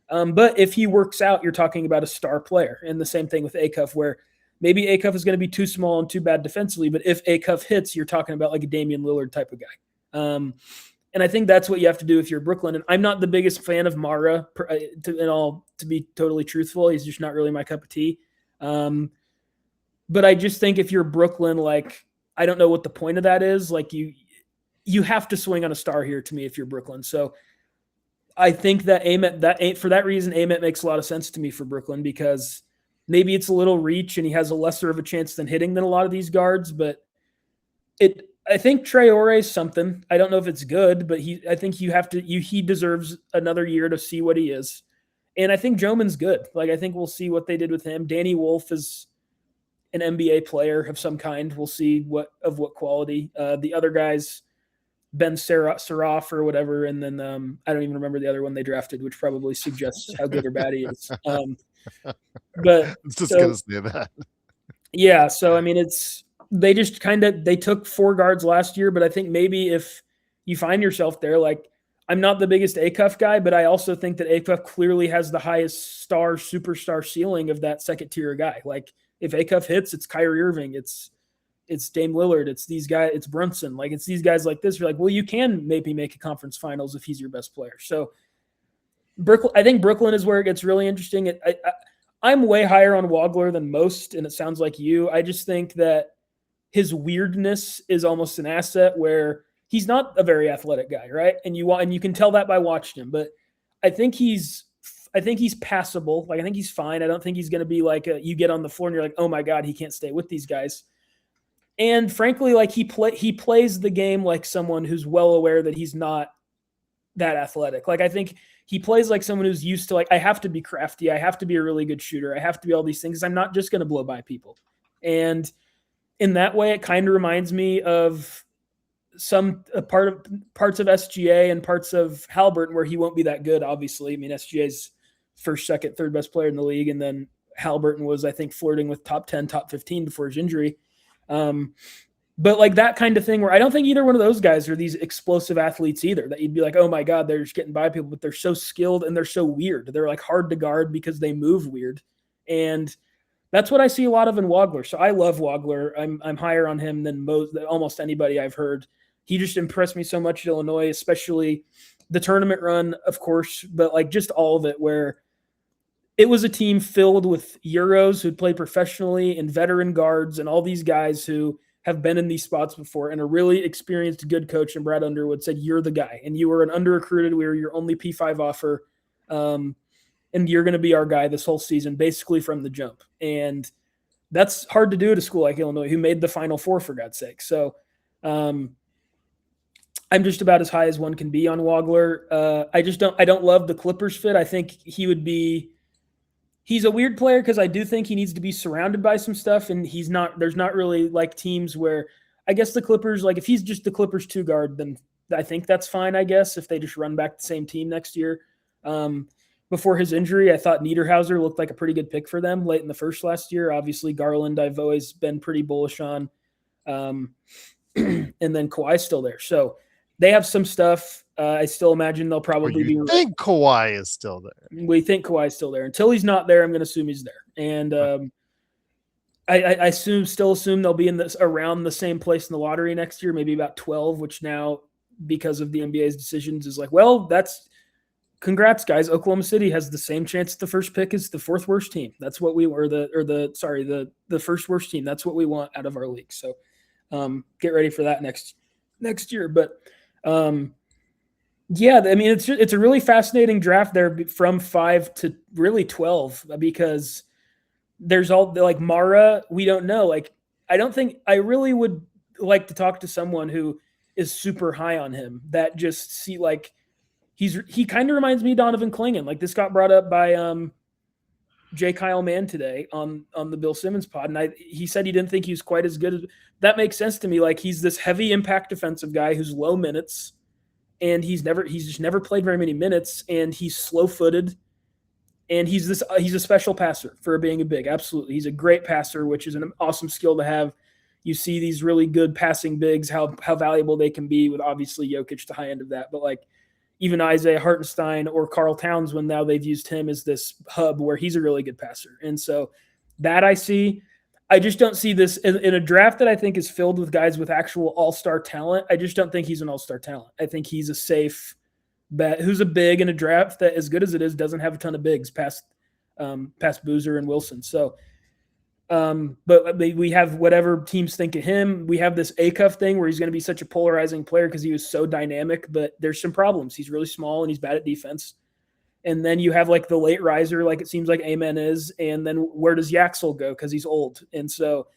But if he works out, you're talking about a star player. And the same thing with Acuff, where maybe Acuff is going to be too small and too bad defensively, but if Acuff hits, you're talking about like a Damian Lillard type of guy. And I think that's what you have to do if you're Brooklyn. And I'm not the biggest fan of Mara, to be totally truthful. He's just not really my cup of tea. But I just think if you're Brooklyn, like, I don't know what the point of that is. Like, you have to swing on a star here to me if you're Brooklyn. So I think that for that reason, Ament makes a lot of sense to me for Brooklyn, because maybe it's a little reach and he has a lesser of a chance than hitting than a lot of these guards, but I think Traore is something. I don't know if it's good, but I think he deserves another year to see what he is. And I think Joman's good. Like, I think we'll see what they did with him. Danny Wolf is an NBA player of some kind. We'll see what quality. The other guys, Ben Seraf or whatever, and then I don't even remember the other one they drafted, which probably suggests how good or bad he is. But it's just gonna say that. Yeah, so I mean, they just they took 4 guards last year, but I think maybe if you find yourself there, like, I'm not the biggest Acuff guy, but I also think that Acuff clearly has the highest superstar ceiling of that second tier guy. Like, if Acuff hits, it's Kyrie Irving, it's Dame Lillard, it's these guys, it's Brunson. Like, it's these guys like this. You're like, well, you can maybe make a conference finals if he's your best player. So I think Brooklyn is where it gets really interesting. I'm way higher on Wagler than most, and it sounds like you. I just think that his weirdness is almost an asset where he's not a very athletic guy, right? And you can tell that by watching him. But I think he's passable. Like I think he's fine. I don't think he's going to be like you get on the floor and you're like, oh my god, he can't stay with these guys. And frankly, like he plays the game like someone who's well aware that he's not that athletic. Like I think he plays like someone who's used to like I have to be crafty, I have to be a really good shooter, I have to be all these things. I'm not just going to blow by people. And in that way, it kind of reminds me of some parts of SGA and parts of Halliburton where he won't be that good. Obviously, I mean SGA's first, second, third best player in the league, and then Halliburton was I think flirting with top 10, top 15 before his injury. But like that kind of thing where I don't think either one of those guys are these explosive athletes either that you'd be like, oh my God, they're just getting by people, but they're so skilled and they're so weird. They're like hard to guard because they move weird. And that's what I see a lot of in Wagler. So I love Wagler. I'm higher on him than almost anybody I've heard. He just impressed me so much at Illinois, especially the tournament run, of course, but like just all of it where it was a team filled with Euros who'd played professionally and veteran guards and all these guys who have been in these spots before, and a really experienced, good coach in Brad Underwood said, you're the guy, and you were an under-recruited, we were your only P5 offer, and you're going to be our guy this whole season, basically from the jump. And that's hard to do at a school like Illinois, who made the Final Four, for God's sake. So I'm just about as high as one can be on Wagler. I don't love the Clippers fit. I think he's a weird player because I do think he needs to be surrounded by some stuff, and there's not really like teams where I guess the Clippers, like if he's just the Clippers 2 guard, then I think that's fine, I guess, if they just run back the same team next year. Before his injury, I thought Niederhauser looked like a pretty good pick for them late in the first last year. Obviously, Garland I've always been pretty bullish on. And then Kawhi's still there. So they have some stuff. I still imagine they'll probably be. Think Kawhi is still there. We think Kawhi is still there. Until he's not there, I'm going to assume he's there. And I still assume they'll be around the same place in the lottery next year, maybe about 12, which now, because of the NBA's decisions, is like, well, that's congrats, guys. Oklahoma City has the same chance at the first pick as the fourth worst team. That's what the first worst team. That's what we want out of our league. So get ready for that next year. But yeah, I mean, it's a really fascinating draft there from 5 to really 12 because there's all like Mara. We don't know. Like, I really would like to talk to someone who is super high on him that just see like he kind of reminds me of Donovan Clingan. Like this got brought up by J. Kyle Mann today on the Bill Simmons pod, and he said he didn't think he was quite as good. That makes sense to me. Like he's this heavy impact defensive guy who's low minutes. And he's just never played very many minutes, and he's slow-footed, and he's a special passer for being a big. Absolutely, he's a great passer, which is an awesome skill to have. You see these really good passing bigs, how valuable they can be with obviously Jokic, the high end of that, but like even Isaiah Hartenstein or Karl Towns, when now they've used him as this hub where he's a really good passer, and so that I see. I just don't see this in a draft that I think is filled with guys with actual all-star talent. I just don't think he's an all-star talent. I think he's a safe bet who's a big in a draft that, as good as it is, doesn't have a ton of bigs past Boozer and Wilson. So, but we have whatever teams think of him. We have this Acuff thing where he's going to be such a polarizing player because he was so dynamic, but there's some problems. He's really small and he's bad at defense. And then you have like the late riser, like it seems like Amen is. And then where does Yaxel go? Because he's old. And so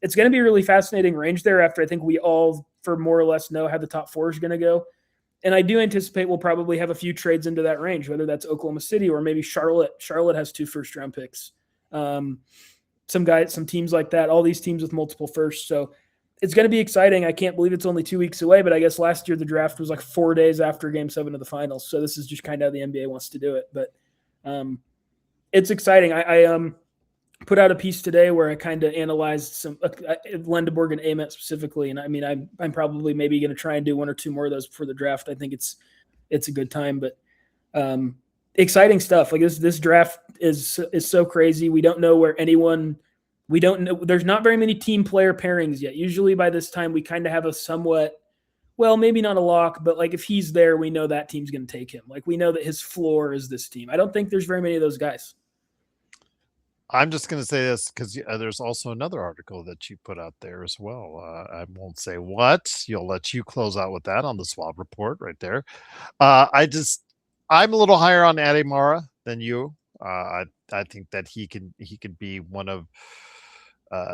it's going to be a really fascinating range there after I think we all, for more or less, know how the top 4 is going to go. And I do anticipate we'll probably have a few trades into that range, whether that's Oklahoma City or maybe Charlotte. Charlotte has 2 first-round picks. Some teams like that, all these teams with multiple firsts. So it's going to be exciting. I can't believe it's only 2 weeks away, but I guess last year the draft was like 4 days after Game 7 of the finals. So this is just kind of how the NBA wants to do it. But it's exciting. I put out a piece today where I kind of analyzed some Lendeborg and Amet specifically. And I mean, I'm probably maybe going to try and do 1 or 2 more of those before the draft. I think it's a good time, but exciting stuff. Like this draft is so crazy. We don't know where anyone. We don't know. There's not very many team player pairings yet. Usually by this time, we kind of have a somewhat, well, maybe not a lock, but like if he's there, we know that team's going to take him. Like we know that his floor is this team. I don't think there's very many of those guys. I'm just going to say this because there's also another article that you put out there as well. I won't say what. You'll let you close out with that on the Suave report right there. I'm a little higher on Ademara than you. I think that he can be one of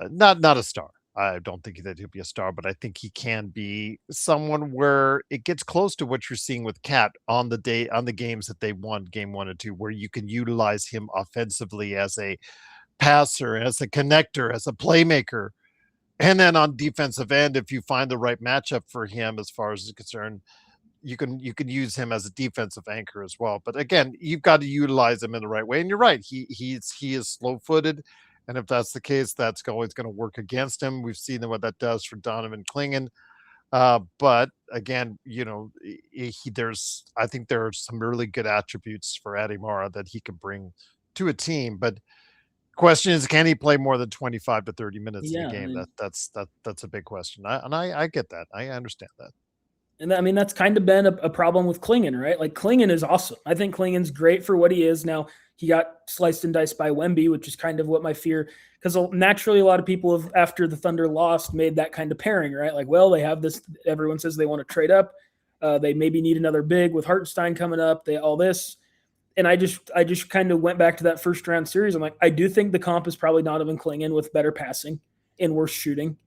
not a star. I don't think that he'll be a star, but I think he can be someone where it gets close to what you're seeing with Cat on the games that they won, game 1 and 2, where you can utilize him offensively as a passer, as a connector, as a playmaker. And then on defensive end, if you find the right matchup for him as far as is concerned, you can use him as a defensive anchor as well. But again, you've got to utilize him in the right way. And you're right, he is slow footed, and if that's the case, that's always going to work against him. We've seen what that does for Donovan Klingen. But again, I think there are some really good attributes for Ademara that he can bring to a team. But question is, can he play more than 25 to 30 minutes in a Yeah, I game? mean, That's a big question. I get that. I understand that. and I mean, that's kind of been a problem with Klingen, right? Like Klingen is awesome. I think Klingen's great for what he is. Now he got sliced and diced by Wemby, which is kind of what my fear, because naturally a lot of people have, after the Thunder lost, made that kind of pairing, right? Like, well, they have this, everyone says they want to trade up. They maybe need another big with Hartenstein coming up, all this. And I just kind of went back to that first round series. I'm like, I do think the comp is probably Donovan Klingen with better passing and worse shooting.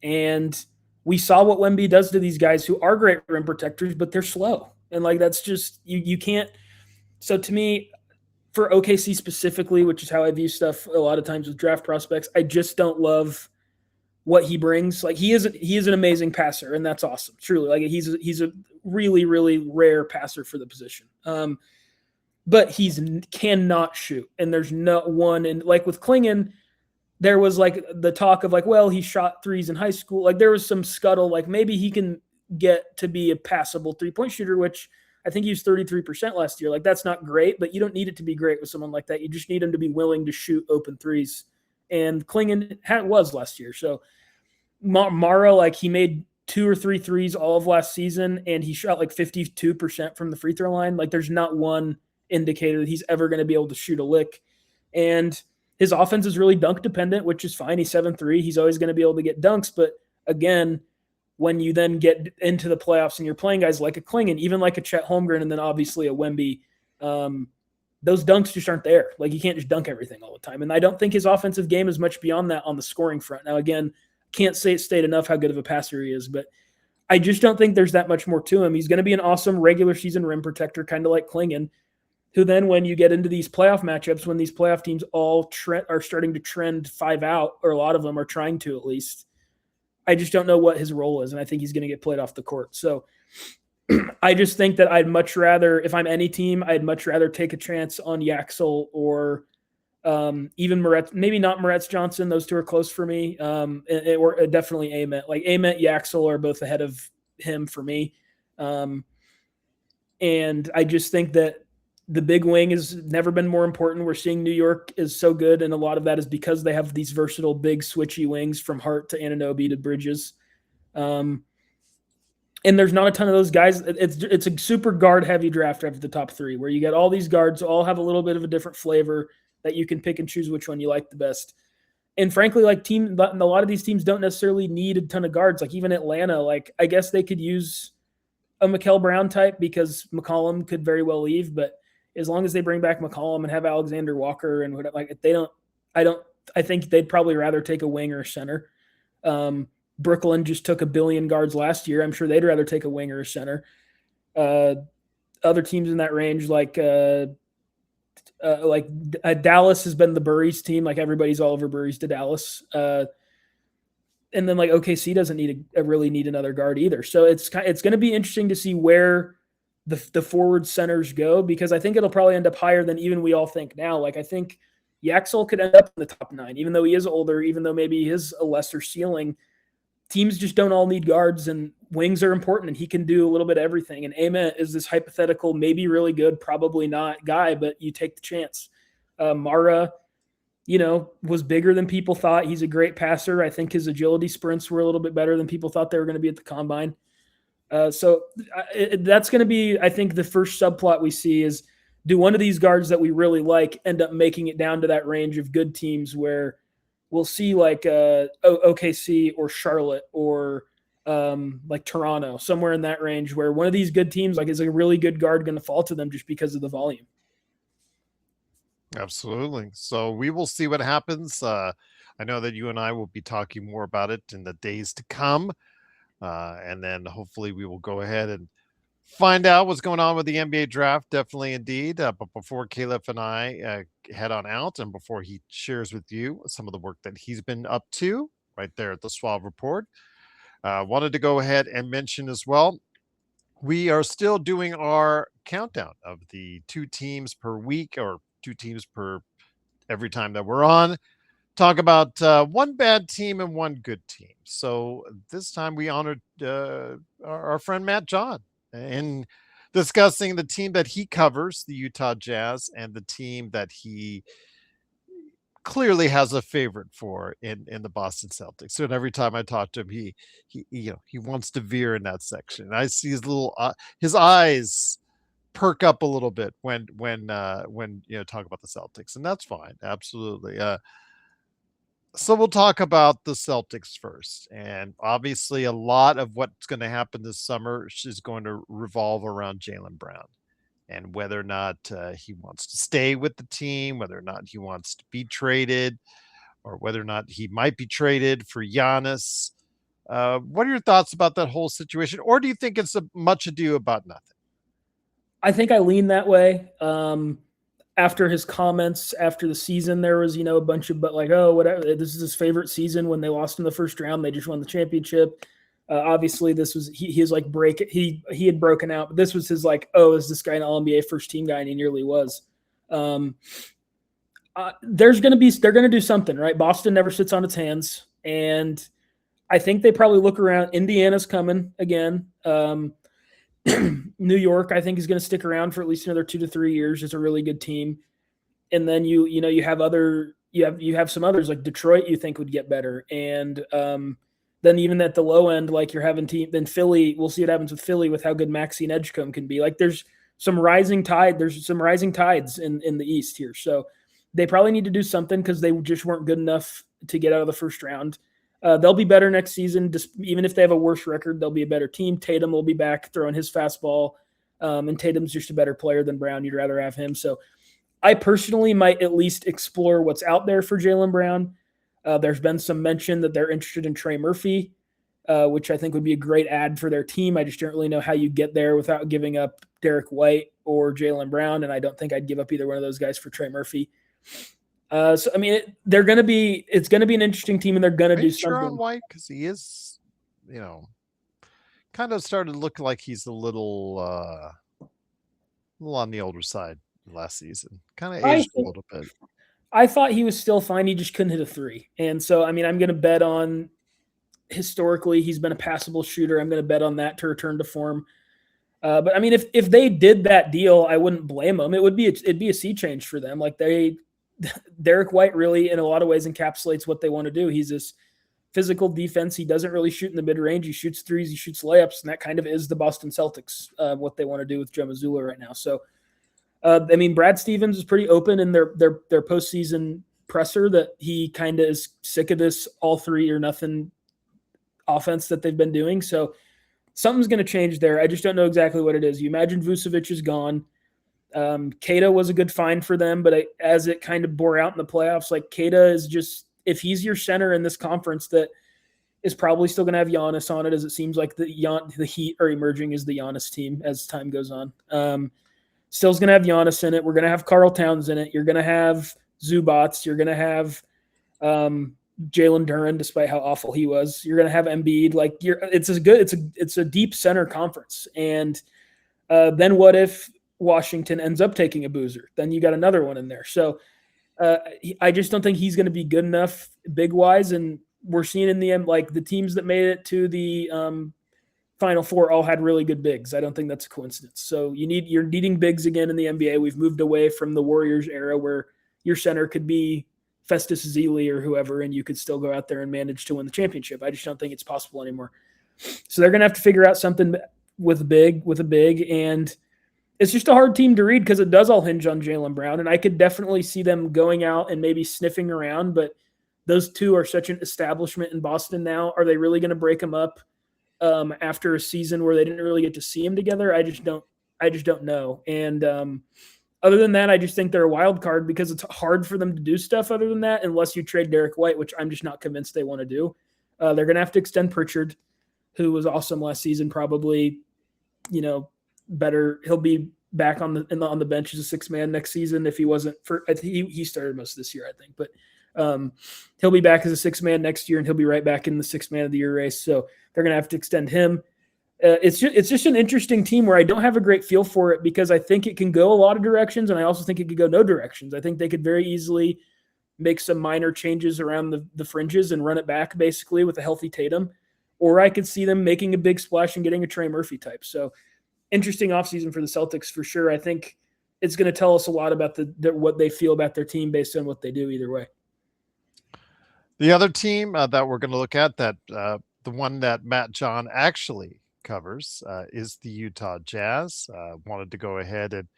And we saw what Wemby does to these guys who are great rim protectors, but they're slow. And like, that's just, you can't. So to me, for OKC specifically, which is how I view stuff a lot of times with draft prospects, I just don't love what he brings. Like he is an amazing passer, and that's awesome. Truly. Like he's a really, really rare passer for the position. But he's cannot shoot. And there's not one. And like with Klingen, there was like the talk of like, well, he shot threes in high school. Like there was some scuttle, like maybe he can get to be a passable 3-point shooter, which I think he was 33% last year. Like that's not great, but you don't need it to be great with someone like that. You just need him to be willing to shoot open threes. And Klingen was last year. So Mara, like he made 2 or 3 threes all of last season, and he shot like 52% from the free throw line. Like there's not one indicator that he's ever going to be able to shoot a lick. And his offense is really dunk dependent, which is fine. He's 7'3". He's always going to be able to get dunks. But again, when you then get into the playoffs and you're playing guys like a Klingen, even like a Chet Holmgren, and then obviously a Wemby, those dunks just aren't there. Like you can't just dunk everything all the time. And I don't think his offensive game is much beyond that on the scoring front. Now, again, can't state enough how good of a passer he is, but I just don't think there's that much more to him. He's going to be an awesome regular season rim protector, kind of like Klingen, who then when you get into these playoff matchups, when these playoff teams all are starting to trend 5 out, or a lot of them are trying to at least, I just don't know what his role is, and I think he's going to get played off the court. So I just think that I'd much rather, if I'm any team, I'd much rather take a chance on Yaxel or even Moretz, maybe not Moretz Johnson. Those two are close for me. Or definitely Ament. Like Ament, Yaxel are both ahead of him for me. And I just think that the big wing has never been more important. We're seeing New York is so good, and a lot of that is because they have these versatile, big, switchy wings from Hart to Anunoby to Bridges. And there's not a ton of those guys. It's a super guard-heavy draft after the top 3, where you get all these guards all have a little bit of a different flavor that you can pick and choose which one you like the best. And frankly, like a lot of these teams don't necessarily need a ton of guards. Like even Atlanta, like I guess they could use a Mikal Brown type because McCollum could very well leave, but as long as they bring back McCollum and have Alexander Walker and whatever, like I think they'd probably rather take a wing or a center. Brooklyn just took 1 billion guards last year. I'm sure they'd rather take a wing or a center. Other teams in that range, like Dallas has been the Burries team. Like everybody's all over Burries to Dallas. And then like OKC doesn't really need another guard either. So it's going to be interesting to see where the forward centers go, because I think it'll probably end up higher than even we all think now. Like I think Yaxel could end up in the top 9, even though he is older, even though maybe he is a lesser ceiling. Teams just don't all need guards, and wings are important, and he can do a little bit of everything. And Ament is this hypothetical, maybe really good, probably not guy, but you take the chance. Mara, was bigger than people thought. He's a great passer. I think his agility sprints were a little bit better than people thought they were going to be at the combine. So that's going to be, I think, the first subplot we see is do one of these guards that we really like end up making it down to that range of good teams where we'll see like OKC or Charlotte or like Toronto, somewhere in that range where one of these good teams, like, is a really good guard going to fall to them just because of the volume. Absolutely. So we will see what happens. I know that you and I will be talking more about it in the days to come. And then hopefully we will go ahead and find out what's going on with the NBA draft. Definitely indeed. But before Calif and I head on out and before he shares with you some of the work that he's been up to right there at the Suave Report, wanted to go ahead and mention as well, we are still doing our countdown of the 2 teams per week or 2 teams per every time that we're on. Talk about one bad team and one good team. So this time we honored our friend Matt John in discussing the team that he covers, the Utah Jazz, and the team that he clearly has a favorite for in the Boston Celtics. So every time I talk to him, he wants to veer in that section. And I see his eyes perk up a little bit when talk about the Celtics, and that's fine, absolutely. So we'll talk about the Celtics first, and obviously a lot of what's going to happen this summer is going to revolve around Jaylen Brown and whether or not he wants to stay with the team, whether or not he wants to be traded, or whether or not he might be traded for Giannis. What are your thoughts about that whole situation, or do you think it's a much ado about nothing? I think I lean that way. After his comments after the season, there was, a bunch of, but like, oh, whatever, this is his favorite season when they lost in the first round. They just won the championship. Obviously this was, he was like he had broken out, but this was his like, oh, is this guy an All-NBA first team guy? And he nearly was. They're going to do something, right? Boston never sits on its hands. And I think they probably look around. Indiana's coming again. New York, I think, is going to stick around for at least another 2 to 3 years. It's a really good team. And then you have some others like Detroit you think would get better. And then even at the low end, like you're having then Philly, we'll see what happens with Philly with how good Maxine Edgecombe can be. Like there's some rising tide. There's some rising tides in the East here. So they probably need to do something because they just weren't good enough to get out of the first round. They'll be better next season. Even if they have a worse record, they'll be a better team. Tatum will be back throwing his fastball. And Tatum's just a better player than Brown. You'd rather have him. So I personally might at least explore what's out there for Jaylen Brown. There's been some mention that they're interested in Trey Murphy, which I think would be a great add for their team. I just don't really know how you get there without giving up Derek White or Jaylen Brown. And I don't think I'd give up either one of those guys for Trey Murphy. So I mean, it's going to be an interesting team, and they're going to do something. On White, because he is, kind of started looking like he's a little on the older side last season. Kind of aged a little bit. I thought he was still fine. He just couldn't hit a 3, and so I mean, I'm going to bet on. Historically, he's been a passable shooter. I'm going to bet on that to return to form. But I mean, if they did that deal, I wouldn't blame them. It'd be a sea change for them. Like Derek White really, in a lot of ways, encapsulates what they want to do. He's this physical defense. He doesn't really shoot in the mid-range. He shoots threes. He shoots layups, and that kind of is the Boston Celtics, what they want to do with Joe Mazzulla right now. So, I mean, Brad Stevens is pretty open in their postseason presser that he kind of is sick of this all 3 or nothing offense that they've been doing. So something's going to change there. I just don't know exactly what it is. You imagine Vucevic is gone. Keita was a good find for them, but as it kind of bore out in the playoffs, like Keita is just, if he's your center in this conference that is probably still going to have Giannis on it, as it seems like the Heat are emerging as the Giannis team as time goes on. Still's going to have Giannis in it. We're going to have Karl Towns in it. You're going to have Zubats. You're going to have Jalen Duren, despite how awful he was. You're going to have Embiid. Like it's a deep center conference. And then what if Washington ends up taking a boozer? Then you got another one in there. So I just don't think he's going to be good enough big wise. And we're seeing in the end, like the teams that made it to the Final Four all had really good bigs. I don't think that's a coincidence. So you're needing bigs again in the NBA. We've moved away from the Warriors era where your center could be Festus Ezeli or whoever, and you could still go out there and manage to win the championship. I just don't think it's possible anymore. So they're going to have to figure out something with a big. And it's just a hard team to read because it does all hinge on Jaylen Brown. And I could definitely see them going out and maybe sniffing around, but those two are such an establishment in Boston now. Are they really going to break them up after a season where they didn't really get to see them together? I just don't know. And other than that, I just think they're a wild card because it's hard for them to do stuff other than that unless you trade Derek White, which I'm just not convinced they want to do. They're going to have to extend Pritchard, who was awesome last season, probably, better. He'll be back on the bench as a sixth man next season if he wasn't for. He started most of this year, I think, but he'll be back as a sixth man next year, and he'll be right back in the sixth man of the year race. So they're going to have to extend him. It's just an interesting team where I don't have a great feel for it because I think it can go a lot of directions, and I also think it could go no directions. I think they could very easily make some minor changes around the fringes and run it back basically with a healthy Tatum, or I could see them making a big splash and getting a Trey Murphy type. So interesting offseason for the Celtics for sure. I think it's going to tell us a lot about what they feel about their team based on what they do either way. The other team that we're going to look at, that the one that Matt John actually covers, is the Utah Jazz. Wanted to go ahead and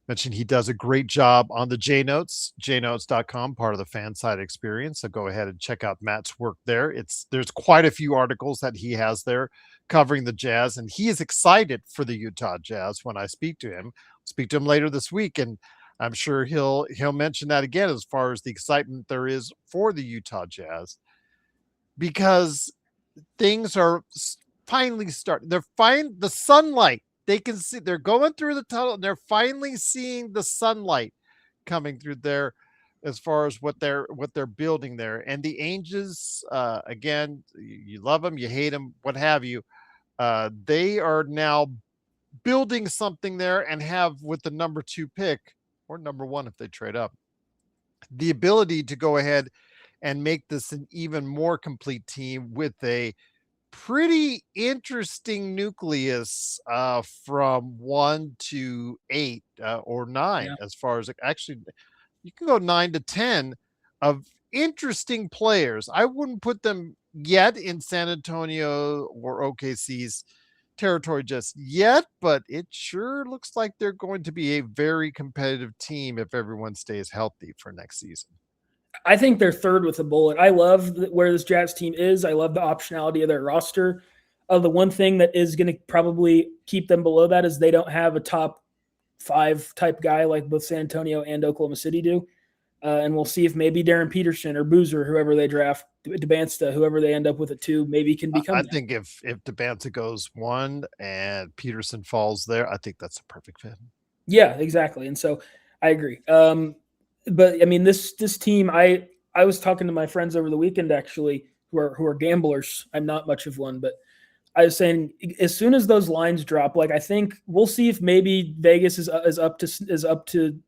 mention he does a great job on the jnotes.com, part of the fan side experience. So go ahead and check out Matt's work there. There's quite a few articles that he has there covering the Jazz, and he is excited for the Utah Jazz. When I speak to him later this week, and I'm sure he'll mention that again as far as the excitement there is for the Utah Jazz, because things are finally starting. They're the sunlight. They can see, they're going through the tunnel, and they're finally seeing the sunlight coming through there as far as what they're building there. And the Angels, again, you love them, you hate them, what have you. They are now building something there and have, with the number 2 pick, or number 1 if they trade up, the ability to go ahead and make this an even more complete team with a pretty interesting nucleus from 1 to 8 or 9, as far as actually you can go 9 to 10 of interesting players. I wouldn't put them yet in San Antonio or OKC's territory just yet, but it sure looks like they're going to be a very competitive team if everyone stays healthy for next season. I think they're third with a bullet. I love where this Jazz team is. I love the optionality of their roster. The one thing that is going to probably keep them below that is they don't have a top 5 type guy like both San Antonio and Oklahoma City do. And we'll see if maybe Daryll Petersen or Boozer, whoever they draft, Dybantsa, whoever they end up with at 2, maybe can become. I think if Dybantsa goes 1 and Petersen falls there, I think that's a perfect fit. Yeah, exactly. And so I agree. But I mean, this team, I was talking to my friends over the weekend, actually, who are gamblers. I'm not much of one, but I was saying, as soon as those lines drop, like, I think we'll see if maybe Vegas is up to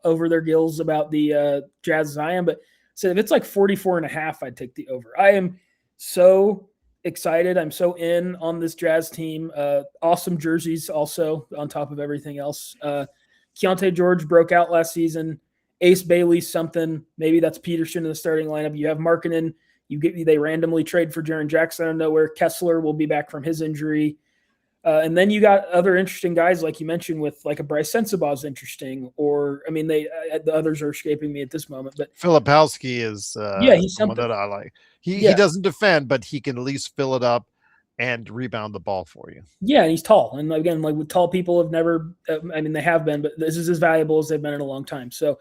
over their gills about the Jazz as I am. But so if it's like 44.5, I'd take the over. I am so excited. I'm so in on this Jazz team. Awesome jerseys also on top of everything else. Keontae George broke out last season. Ace Bailey's something. Maybe that's Petersen in the starting lineup. You have Markkanen. They randomly trade for Jaren Jackson out of nowhere. Kessler will be back from his injury. And then you got other interesting guys, like you mentioned, with like a Bryce Sensabaugh is interesting. Or, I mean, the others are escaping me at this moment. But Filipowski is he's someone that I like. He doesn't defend, but he can at least fill it up and rebound the ball for you. Yeah, and he's tall. And again, like, with tall people have never, they have been, but this is as valuable as they've been in a long time. So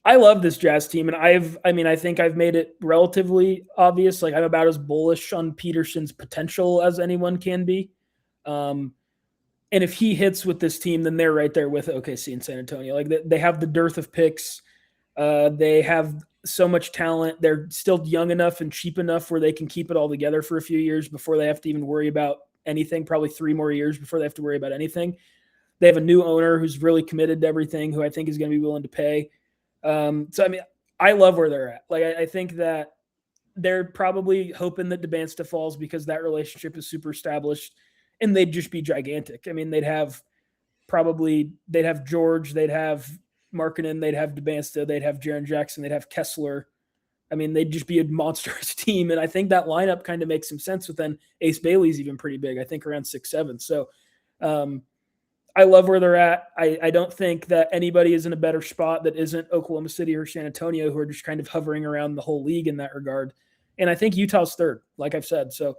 I love this Jazz team, and I think I've made it relatively obvious. Like, I'm about as bullish on Petersen's potential as anyone can be. And if he hits with this team, then they're right there with OKC and San Antonio. Like, they have the dearth of picks. They have so much talent. They're still young enough and cheap enough where they can keep it all together for a few years before they have to even worry about anything. Probably 3 more years before they have to worry about anything. They have a new owner who's really committed to everything, who I think is going to be willing to pay. So, I mean, I love where they're at. Like, I think that they're probably hoping that Dybantsa falls because that relationship is super established, and they'd just be gigantic. I mean, they'd have George, they'd have Markkanen, they'd have Dybantsa, they'd have Jaren Jackson, they'd have Kessler. I mean, they'd just be a monstrous team, and I think that lineup kind of makes some sense. But then Ace Bailey's even pretty big. I think around 6'7". So, I love where they're at. I don't think that anybody is in a better spot that isn't Oklahoma City or San Antonio, who are just kind of hovering around the whole league in that regard. And I think Utah's third, like I've said. So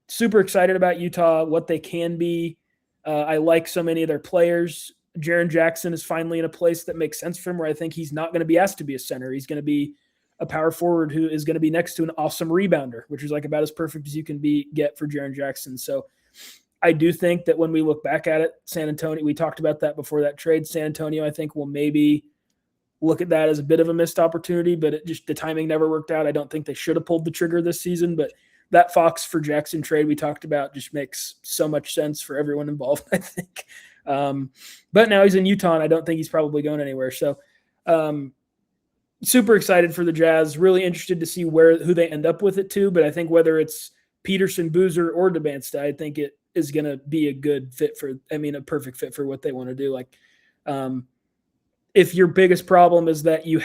super excited about Utah, what they can be. I like so many of their players. Jaren Jackson is finally in a place that makes sense for him, where I think he's not going to be asked to be a center. He's going to be a power forward who is going to be next to an awesome rebounder, which is like about as perfect as you can get for Jaren Jackson. So I do think that when we look back at it, San Antonio, we talked about that before that trade. San Antonio, I think, will maybe look at that as a bit of a missed opportunity, but the timing never worked out. I don't think they should have pulled the trigger this season, but that Fox for Jackson trade we talked about just makes so much sense for everyone involved, I think. But now he's in Utah, and I don't think he's probably going anywhere. So super excited for the Jazz. Really interested to see who they end up with it too. But I think whether it's Petersen, Boozer, or Dybantsa, I think it is going to be a good fit a perfect fit for what they want to do. Like, if your biggest problem is that you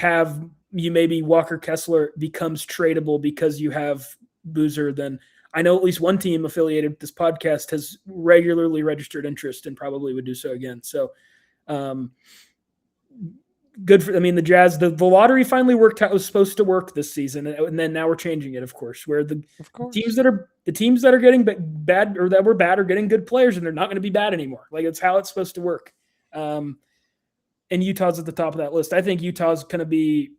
maybe Walker Kessler becomes tradable because you have Boozer, then I know at least one team affiliated with this podcast has regularly registered interest and probably would do so again. So good for, the Jazz, the lottery finally worked how it was supposed to work this season. And then now we're changing it, of course, where the teams that are getting bad or that were bad are getting good players, and they're not going to be bad anymore. Like, it's how it's supposed to work. And Utah's at the top of that list. I think Utah's going to be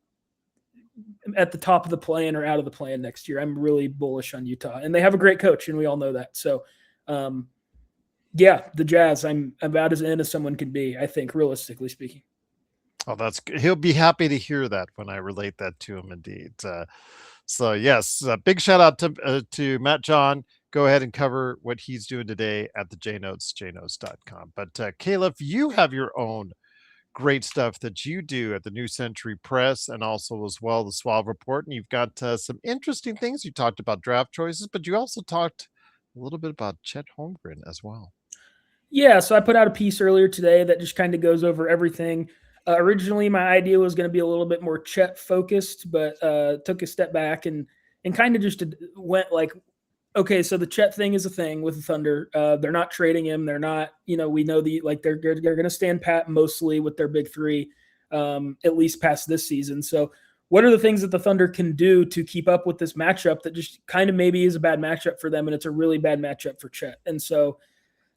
at the top of the play-in or out of the play-in next year. I'm really bullish on Utah, and they have a great coach, and we all know that. So, the Jazz, I'm about as in as someone can be, I think, realistically speaking. Oh, that's good. He'll be happy to hear that when I relate that to him, indeed. So yes, big shout out to Matt John. Go ahead and cover what he's doing today at the jnotes.com. But Calif, you have your own great stuff that you do at the New Century Press, and also as well the Suave Report. And you've got some interesting things. You talked about draft choices, but you also talked a little bit about Chet Holmgren as well. Yeah, so I put out a piece earlier today that just kind of goes over everything. Originally, my idea was going to be a little bit more Chet focused, but took a step back and kind of just went like, okay, so the Chet thing is a thing with the Thunder. They're not trading him. They're not, we know they're going to stand pat mostly with their big three, at least past this season. So what are the things that the Thunder can do to keep up with this matchup that just kind of maybe is a bad matchup for them, and it's a really bad matchup for Chet? And so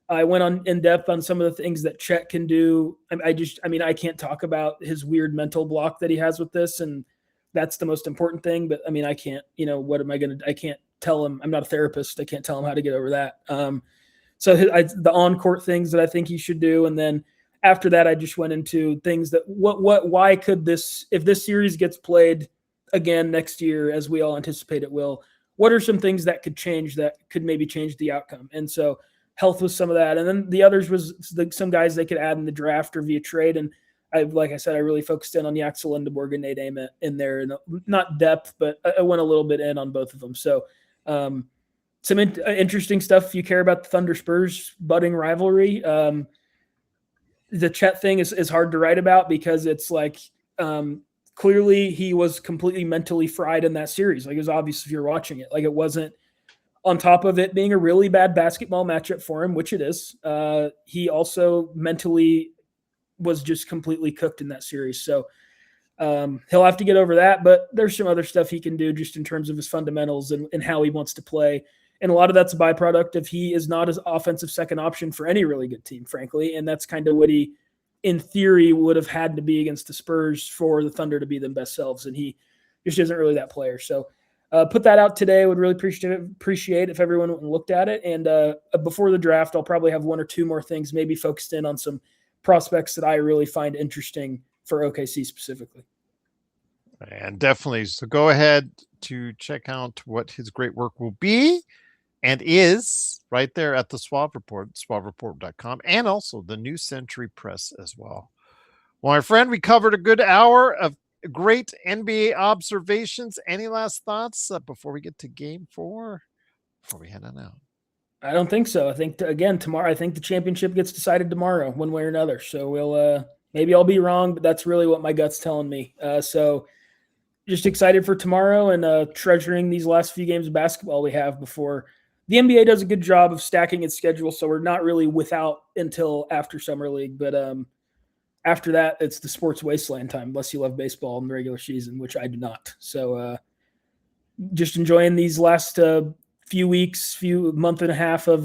I went in depth on some of the things that Chet can do. I can't talk about his weird mental block that he has with this, and that's the most important thing. But I can't, what am I going to, I can't tell him. I'm not a therapist. I can't tell him how to get over that. So the on-court things that I think he should do. And then after that, I just went into things that why could this, if this series gets played again next year, as we all anticipate it will, what are some things that could change, that could maybe change the outcome? And so health was some of that. And then the others was some guys they could add in the draft or via trade. And like I said, I really focused in on Yaxel Lindeborg and Nate Ament in there, and not depth, but I went a little bit in on both of them. So some interesting stuff if you care about the Thunder Spurs budding rivalry. The Chet thing is hard to write about because it's like clearly he was completely mentally fried in that series. Like, it was obvious if you're watching it. Like, it wasn't, on top of it being a really bad basketball matchup for him, which it is, he also mentally was just completely cooked in that series. So he'll have to get over that, but there's some other stuff he can do just in terms of his fundamentals and how he wants to play. And a lot of that's a byproduct of he is not as offensive second option for any really good team, frankly. And that's kind of what he, in theory, would have had to be against the Spurs for the Thunder to be their best selves. And he just isn't really that player. So put that out today. Would really appreciate if everyone went and looked at it. And before the draft, I'll probably have one or two more things, maybe focused in on some prospects that I really find interesting for OKC specifically. And definitely, so go ahead to check out what his great work will be and is right there at the Suave Report, suavereport.com, and also the New Century Press as well. Well, my friend, we covered a good hour of great NBA observations. Any last thoughts before we get to Game 4, before we head on out? I don't think so. I think, again, tomorrow, I think the championship gets decided tomorrow, one way or another. So we'll maybe I'll be wrong, but that's really what my gut's telling me. So just excited for tomorrow and treasuring these last few games of basketball we have before the NBA does a good job of stacking its schedule, so we're not really without until after summer league. But after that, it's the sports wasteland time, unless you love baseball in the regular season, which I do not. So just enjoying these last few weeks, month and a half of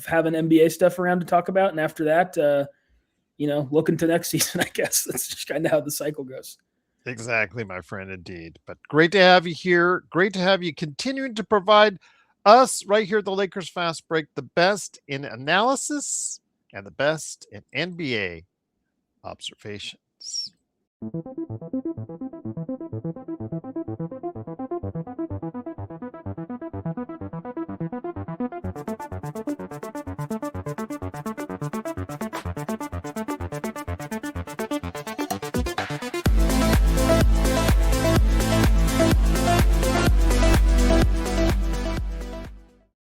having NBA stuff around to talk about, and after that, looking to next season. I guess that's just kind of how the cycle goes. Exactly, my friend, indeed. But great to have you here. Great to have you continuing to provide us right here at the Lakers Fast Break the best in analysis and the best in NBA observations.